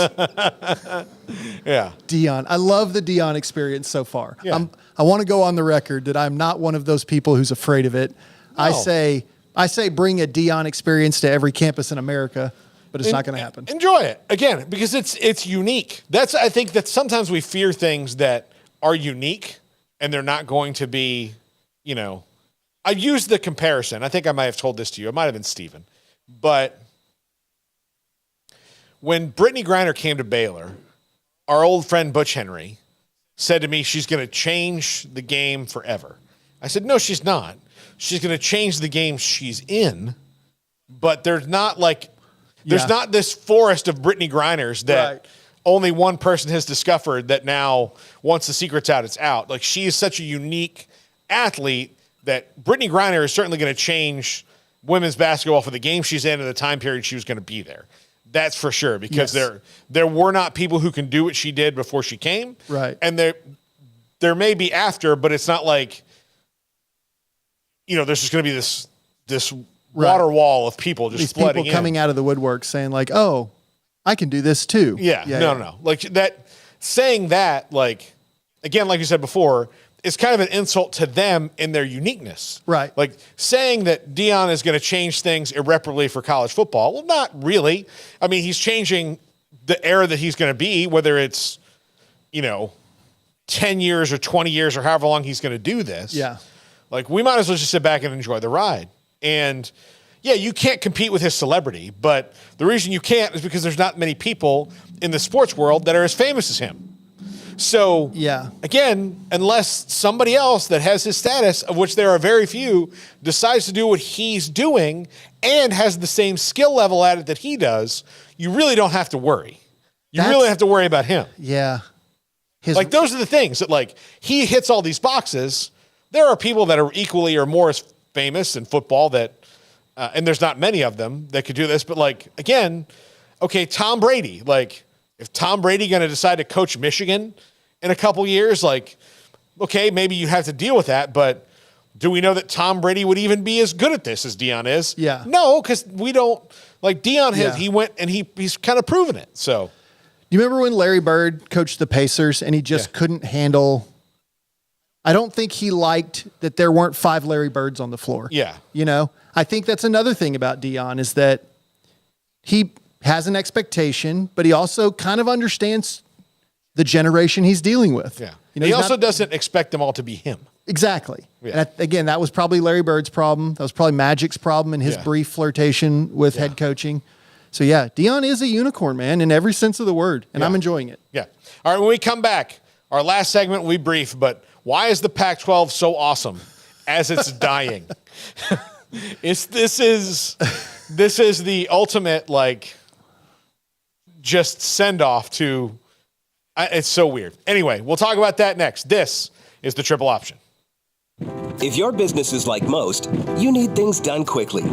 Yeah. Dion. I love the Dion experience so far. Yeah. I want to go on the record that I'm not one of those people who's afraid of it. I say bring a Dion experience to every campus in America, but it's not going to happen. Enjoy it again because it's unique. I think that sometimes we fear things that are unique and they're not going to be, you know. I used the comparison. I think I might have told this to you. It might have been Steven. But when Brittany Griner came to Baylor, our old friend Butch Henry said to me she's going to change the game forever. I said, no, she's not. She's going to change the game she's in, but there's not this forest of Brittany Griners that Right. only one person has discovered that now once the secret's out, it's out. Like she is such a unique athlete that Brittany Griner is certainly going to change women's basketball for the game she's in and the time period she was going to be there. That's for sure because Yes. there were not people who can do what she did before she came. Right. And there may be after, but it's not like, you know, there's just going to be this water wall of people just These flooding people coming in. out of the woodwork saying like, oh, I can do this too. Yeah. No. Like that, saying that, like, again, like you said before, is kind of an insult to them in their uniqueness. Right. Like saying that Dion is going to change things irreparably for college football. Well, not really. I mean, he's changing the era that he's going to be, whether it's, you know, 10 years or 20 years or however long he's going to do this. Yeah. Like, we might as well just sit back and enjoy the ride. And, yeah, you can't compete with his celebrity, but the reason you can't is because there's not many people in the sports world that are as famous as him. So, Yeah. again, unless somebody else that has his status, of which there are very few, decides to do what he's doing and has the same skill level at it that he does, you really don't have to worry. You really have to worry about him. Yeah. Like, those are the things that, like, he hits all these boxes. There are people that are equally or more as famous in football that, and there's not many of them that could do this, but, like, again, okay, Tom Brady, like, if Tom Brady going to decide to coach Michigan in a couple years, like, okay, maybe you have to deal with that, but do we know that Tom Brady would even be as good at this as Dion is? Yeah. No, because we don't, like, Dion has, Yeah. he went and he's kind of proven it, so. Do you remember when Larry Bird coached the Pacers and he just couldn't handle? I don't think he liked that there weren't 5 Larry Birds on the floor. Yeah. You know, I think that's another thing about Dion is that he has an expectation, but he also kind of understands the generation he's dealing with. Yeah. You know, He he's also not- doesn't expect them all to be him. Exactly. Yeah. And again, that was probably Larry Bird's problem. That was probably Magic's problem in his Yeah. brief flirtation with head coaching. So yeah, Dion is a unicorn, man, in every sense of the word, and I'm enjoying it. Yeah. All right, when we come back, our last segment will be brief, but why is the Pac-12 so awesome as it's dying? This is the ultimate, like, just send off to. It's so weird. Anyway, we'll talk about that next. This is the Triple Option. If your business is like most, you need things done quickly.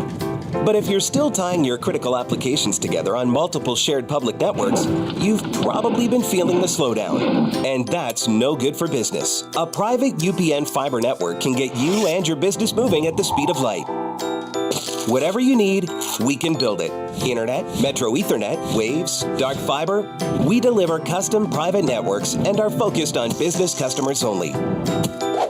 But if you're still tying your critical applications together on multiple shared public networks, you've probably been feeling the slowdown. And that's no good for business. A private UPN fiber network can get you and your business moving at the speed of light. Whatever you need, we can build it. Internet, Metro Ethernet, Waves, dark fiber. We deliver custom private networks and are focused on business customers only.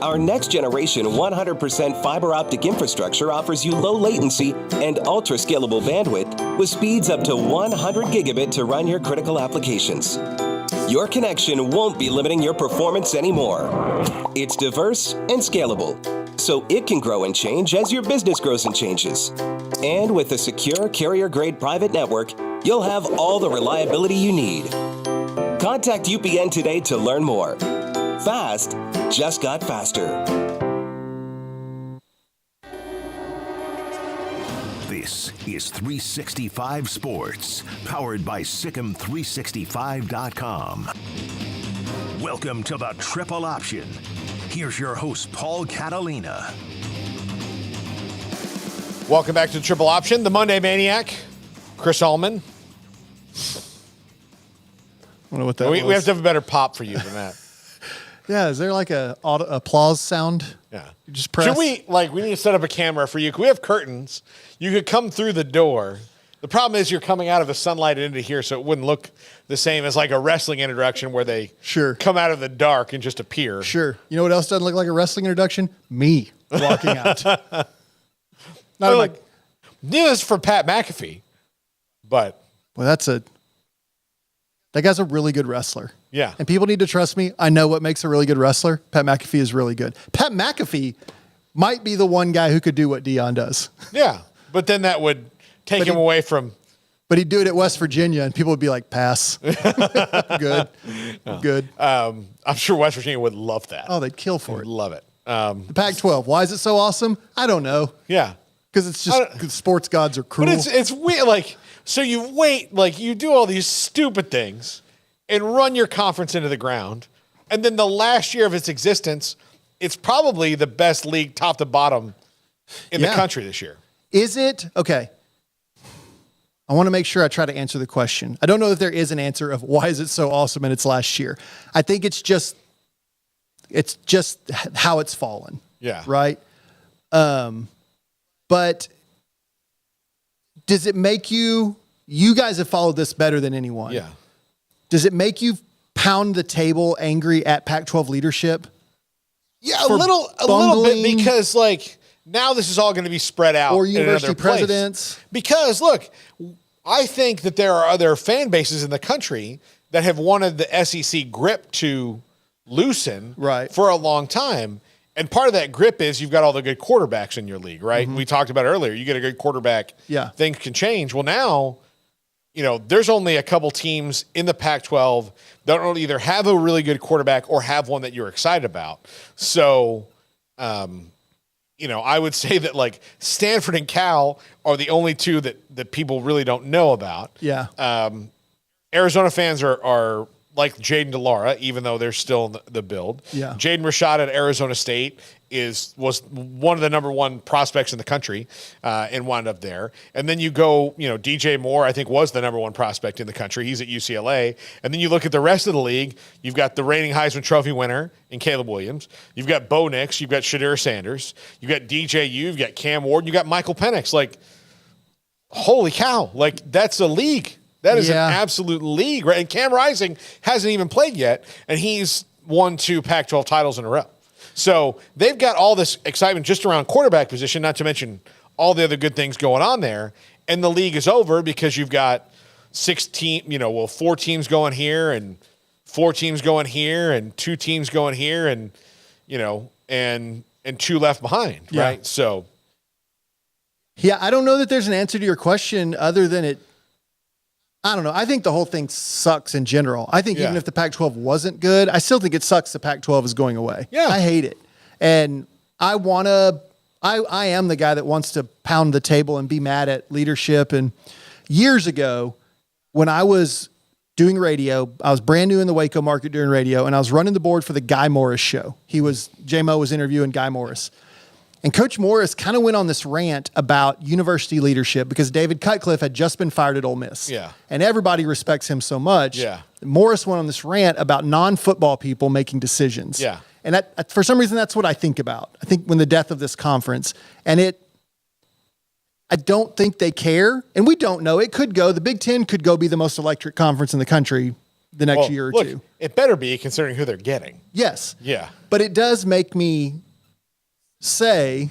Our next generation 100% fiber optic infrastructure offers you low latency and ultra scalable bandwidth with speeds up to 100 gigabit to run your critical applications. Your connection won't be limiting your performance anymore. It's diverse and scalable, so it can grow and change as your business grows and changes. And with a secure carrier-grade private network, you'll have all the reliability you need. Contact UPN today to learn more. Fast just got faster. This is 365 Sports, powered by Sikkim365.com. Welcome to the Triple Option. Here's your host, Paul Catalina. Welcome back to the Triple Option. The Monday Maniac, Chris Allman. I don't know what that We was. have to have a better pop for you than that. Yeah, is there like a applause sound? Yeah. You just press. Should we need to set up a camera for you? We have curtains. You could come through the door. The problem is you're coming out of the sunlight into here, so it wouldn't look the same as like a wrestling introduction where they come out of the dark and just appear. Sure. You know what else doesn't look like a wrestling introduction? Me walking out. Not Like, this is for Pat McAfee, but that guy's a really good wrestler. yeah. And people need to trust me. I know what makes a really good wrestler. Pat McAfee is really good. Pat McAfee might be the one guy who could do what Dion does. Yeah. But then that would take him away from. But he'd do it at West Virginia, and people would be like, pass. Good. Good. I'm sure West Virginia would love that. Oh, they'd kill for Would it. love it. The Pac-12. Why is it so awesome? I don't know. Yeah. Because it's just 'cause sports gods are cruel. But it's weird. Like, so you wait, like you do all these stupid things and run your conference into the ground. And then the last year of its existence, it's probably the best league top to bottom in the country this year. Is it? Okay. I want to make sure I try to answer the question. I don't know if there is an answer of why is it so awesome in its last year. I think it's just how it's fallen. Yeah. Right? But does it make you guys have followed this better than anyone. Yeah. Does it make you pound the table angry at Pac-12 leadership? Yeah, a little bit, because like now this is all going to be spread out. Or in university another place. presidents. Because look, I think that there are other fan bases in the country that have wanted the SEC grip to loosen for a long time. And part of that grip is you've got all the good quarterbacks in your league, right? Mm-hmm. We talked about it earlier. You get a good quarterback, things can change. Well, now, there's only a couple teams in the Pac-12 that don't either have a really good quarterback or have one that you're excited about. So, I would say that like Stanford and Cal are the only two that people really don't know about. Yeah. Arizona fans are like Jaden DeLara, even though they're still in the build. Yeah. Jaden Rashad at Arizona State was one of the number one prospects in the country and wound up there. And then you go, DJ Moore, I think was the number one prospect in the country. He's at UCLA. And then you look at the rest of the league. You've got the reigning Heisman Trophy winner in Caleb Williams. You've got Bo Nix. You've got Shadir Sanders. You've got DJU. You've got Cam Ward. You got Michael Penix. Like, holy cow. Like, that's a league. That is an absolute league, right? And Cam Rising hasn't even played yet, and he's won 2 Pac-12 titles in a row. So they've got all this excitement just around quarterback position, not to mention all the other good things going on there. And the league is over because you've got 4 teams going here and 4 teams going here and 2 teams going here and, and 2 left behind, right? So. Yeah, I don't know that there's an answer to your question other than I don't know. I think the whole thing sucks in general. I think even if the Pac-12 wasn't good, I still think it sucks the Pac-12 is going away. Yeah. I hate it. And I am the guy that wants to pound the table and be mad at leadership. And years ago, when I was doing radio, I was brand new in the Waco market doing radio, and I was running the board for the Guy Morris show. J-Mo was interviewing Guy Morris. And Coach Morris kind of went on this rant about university leadership because David Cutcliffe had just been fired at Ole Miss. Yeah. And everybody respects him so much. Yeah. Morris went on this rant about non-football people making decisions. Yeah. And that, for some reason, that's what I think about. I think when the death of this conference. And I don't think they care. And we don't know. It could go. The Big Ten could go be the most electric conference in the country the next year or two. It better be, considering who they're getting. Yes. Yeah. But it does make me say,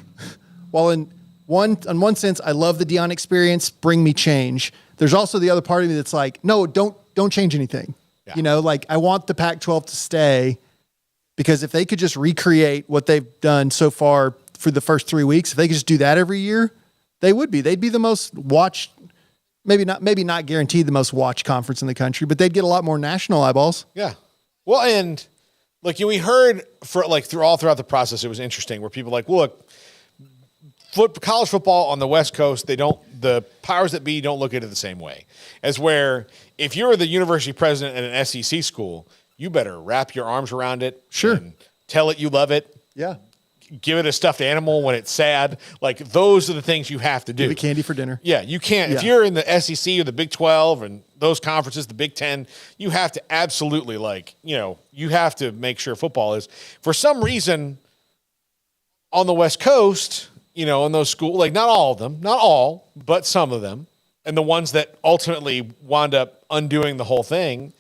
while in one sense, I love the Deion experience, bring me change. There's also the other part of me that's like, no, don't change anything. Yeah. You know, like I want the Pac-12 to stay because if they could just recreate what they've done so far for the first 3 weeks, if they could just do that every year, they'd be the most watched, maybe not guaranteed the most watched conference in the country, but they'd get a lot more national eyeballs. Yeah. Well, and like we heard throughout the process, it was interesting where people like, look, college football on the West Coast, the powers that be don't look at it the same way as where if you're the university president at an SEC school, you better wrap your arms around it. Sure. And tell it you love it. Yeah. Give it a stuffed animal when it's sad. Like those are the things you have to do. Give it candy for dinner. Yeah, you can't. If Yeah. you're in the SEC or the Big 12 and those conferences, the Big 10, you have to absolutely you have to make sure football is. For some reason, on the West Coast, in those schools, like not all of them, not all, but some of them, and the ones that ultimately wound up undoing the whole thing,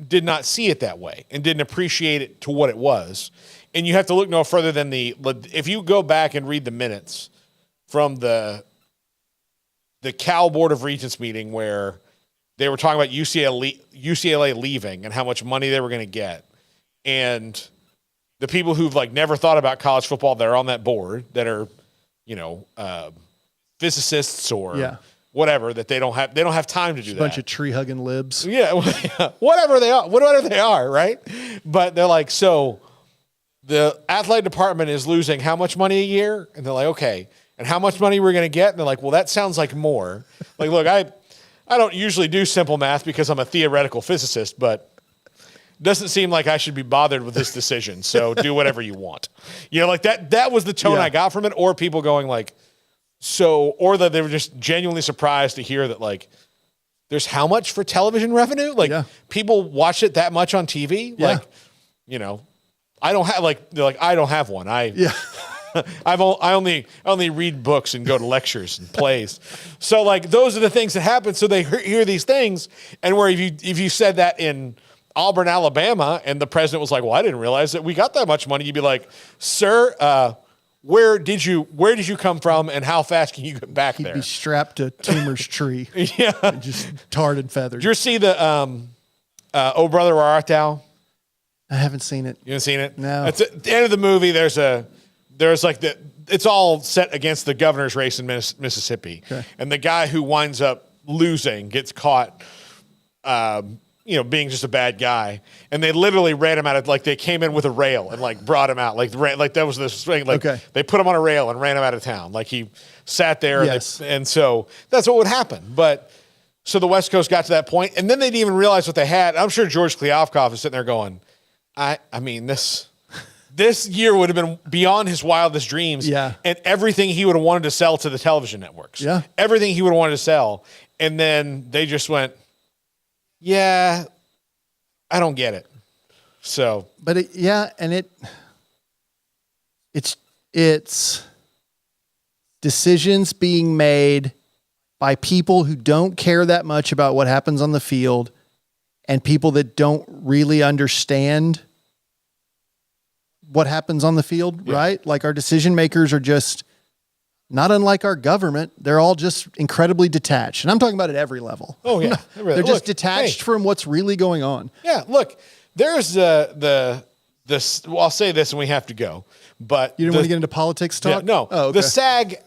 did not see it that way and didn't appreciate it to what it was. And you have to look no further than if you go back and read the minutes from the Cal Board of Regents meeting where they were talking about UCLA leaving and how much money they were going to get. And the people who've never thought about college football that are on that board that are, physicists or whatever, that they don't have time to do that. Bunch of tree hugging libs. Yeah. Whatever they are. Right. But they're like, so the athletic department is losing how much money a year? And they're like, okay. And how much money we're going to get? And they're like, well, that sounds like more. Like, look, I don't usually do simple math because I'm a theoretical physicist, but it doesn't seem like I should be bothered with this decision. So do whatever you want. That was the tone I got from it. Or people going or that they were just genuinely surprised to hear that there's how much for television revenue? People watch it that much on TV? Yeah. I don't have I don't have one. I only read books and go to lectures and plays. So those are the things that happen. So they hear these things, and where if you said that in Auburn, Alabama, and the president was like, "Well, I didn't realize that we got that much money," you'd be like, "Sir, where did you come from, and how fast can you get back there?" He'd be strapped to Toomer's tree. Yeah, and just tarred and feathered. Did you see the "Oh Brother, Where Art Thou"? I haven't seen it. You haven't seen it? No. At the end of the movie, it's all set against the governor's race in Mississippi. Okay. And the guy who winds up losing gets caught, being just a bad guy. And they literally ran him out of, they came in with a rail and brought him out. That was this thing. Okay. They put him on a rail and ran him out of town. He sat there. Yes. And so that's what would happen. But so the West Coast got to that point, and then they didn't even realize what they had. I'm sure George Kliavkoff is sitting there going, I mean, this year would have been beyond his wildest dreams. Yeah. And everything he would have wanted to sell to the television networks. Yeah. Everything he would have wanted to sell. And then they just went, yeah, I don't get it. So. But it's decisions being made by people who don't care that much about what happens on the field and people that don't really understand what happens on the field, right? Our decision makers are just not unlike our government. They're all just incredibly detached. And I'm talking about at every level. Oh, yeah. They're just detached from what's really going on. Yeah, look, there's I'll say this and we have to go. But you didn't want to get into politics talk? Yeah, no. Oh, okay. The SAG,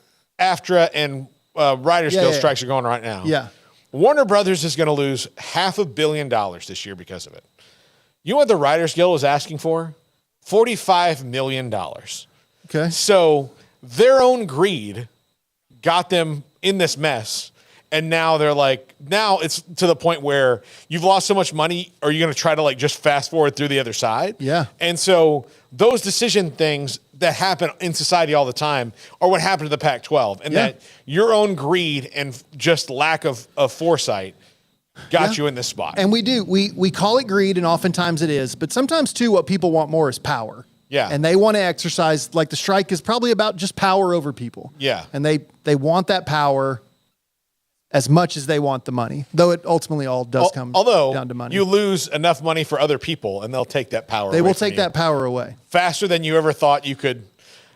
AFTRA, and Writers Guild strikes are going right now. Yeah. Warner Brothers is going to lose $500 million this year because of it. You know what the Writers Guild was asking for? $45 million. Okay. So their own greed got them in this mess. And now they're like, now it's to the point where you've lost so much money. Are you going to try to like just fast forward through the other side? Yeah. And so those decision things that happen in society all the time are what happened to the Pac-12, and that your own greed and just lack of foresight got you in this spot. And we call it greed, and oftentimes it is, but sometimes too, what people want more is power. Yeah. And they want to exercise, like the strike is probably about just power over people. Yeah. And they want that power as much as they want the money, though it ultimately all does come down to money. You lose enough money for other people, and they'll take that power away. They will from take you that power away. faster than you ever thought you could.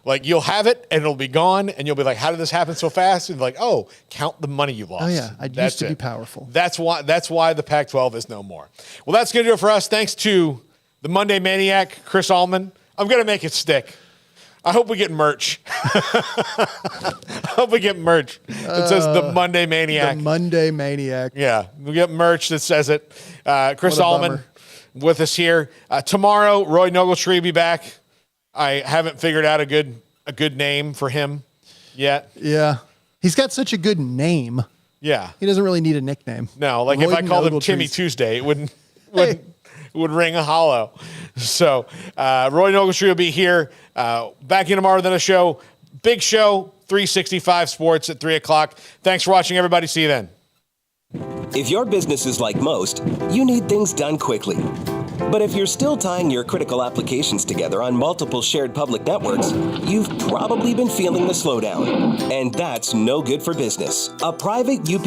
Like, you'll have it, and it'll be gone, and you'll be like, how did this happen so fast? And like, oh, count the money you lost. Oh, yeah. I used to be powerful. That's why the Pac-12 is no more. Well, that's going to do it for us. Thanks to the Monday Maniac, Chris Allman. I'm going to make it stick. I hope we get merch. I hope we get merch that says the Monday Maniac. The Monday Maniac. Yeah, we get merch that says it. Chris What a Allman bummer. with us here. Tomorrow, Roy Nogaltree will be back. I haven't figured out a good name for him yet. Yeah. He's got such a good name. Yeah. He doesn't really need a nickname. No, like if I called him Timmy Tuesday, it wouldn't would ring a hollow. So Roy Nogaltree will be here. Back in tomorrow with another show. Big show, 365 Sports at 3 o'clock. Thanks for watching, everybody. See you then. If your business is like most, you need things done quickly. But if you're still tying your critical applications together on multiple shared public networks, you've probably been feeling the slowdown. And that's no good for business. A private UP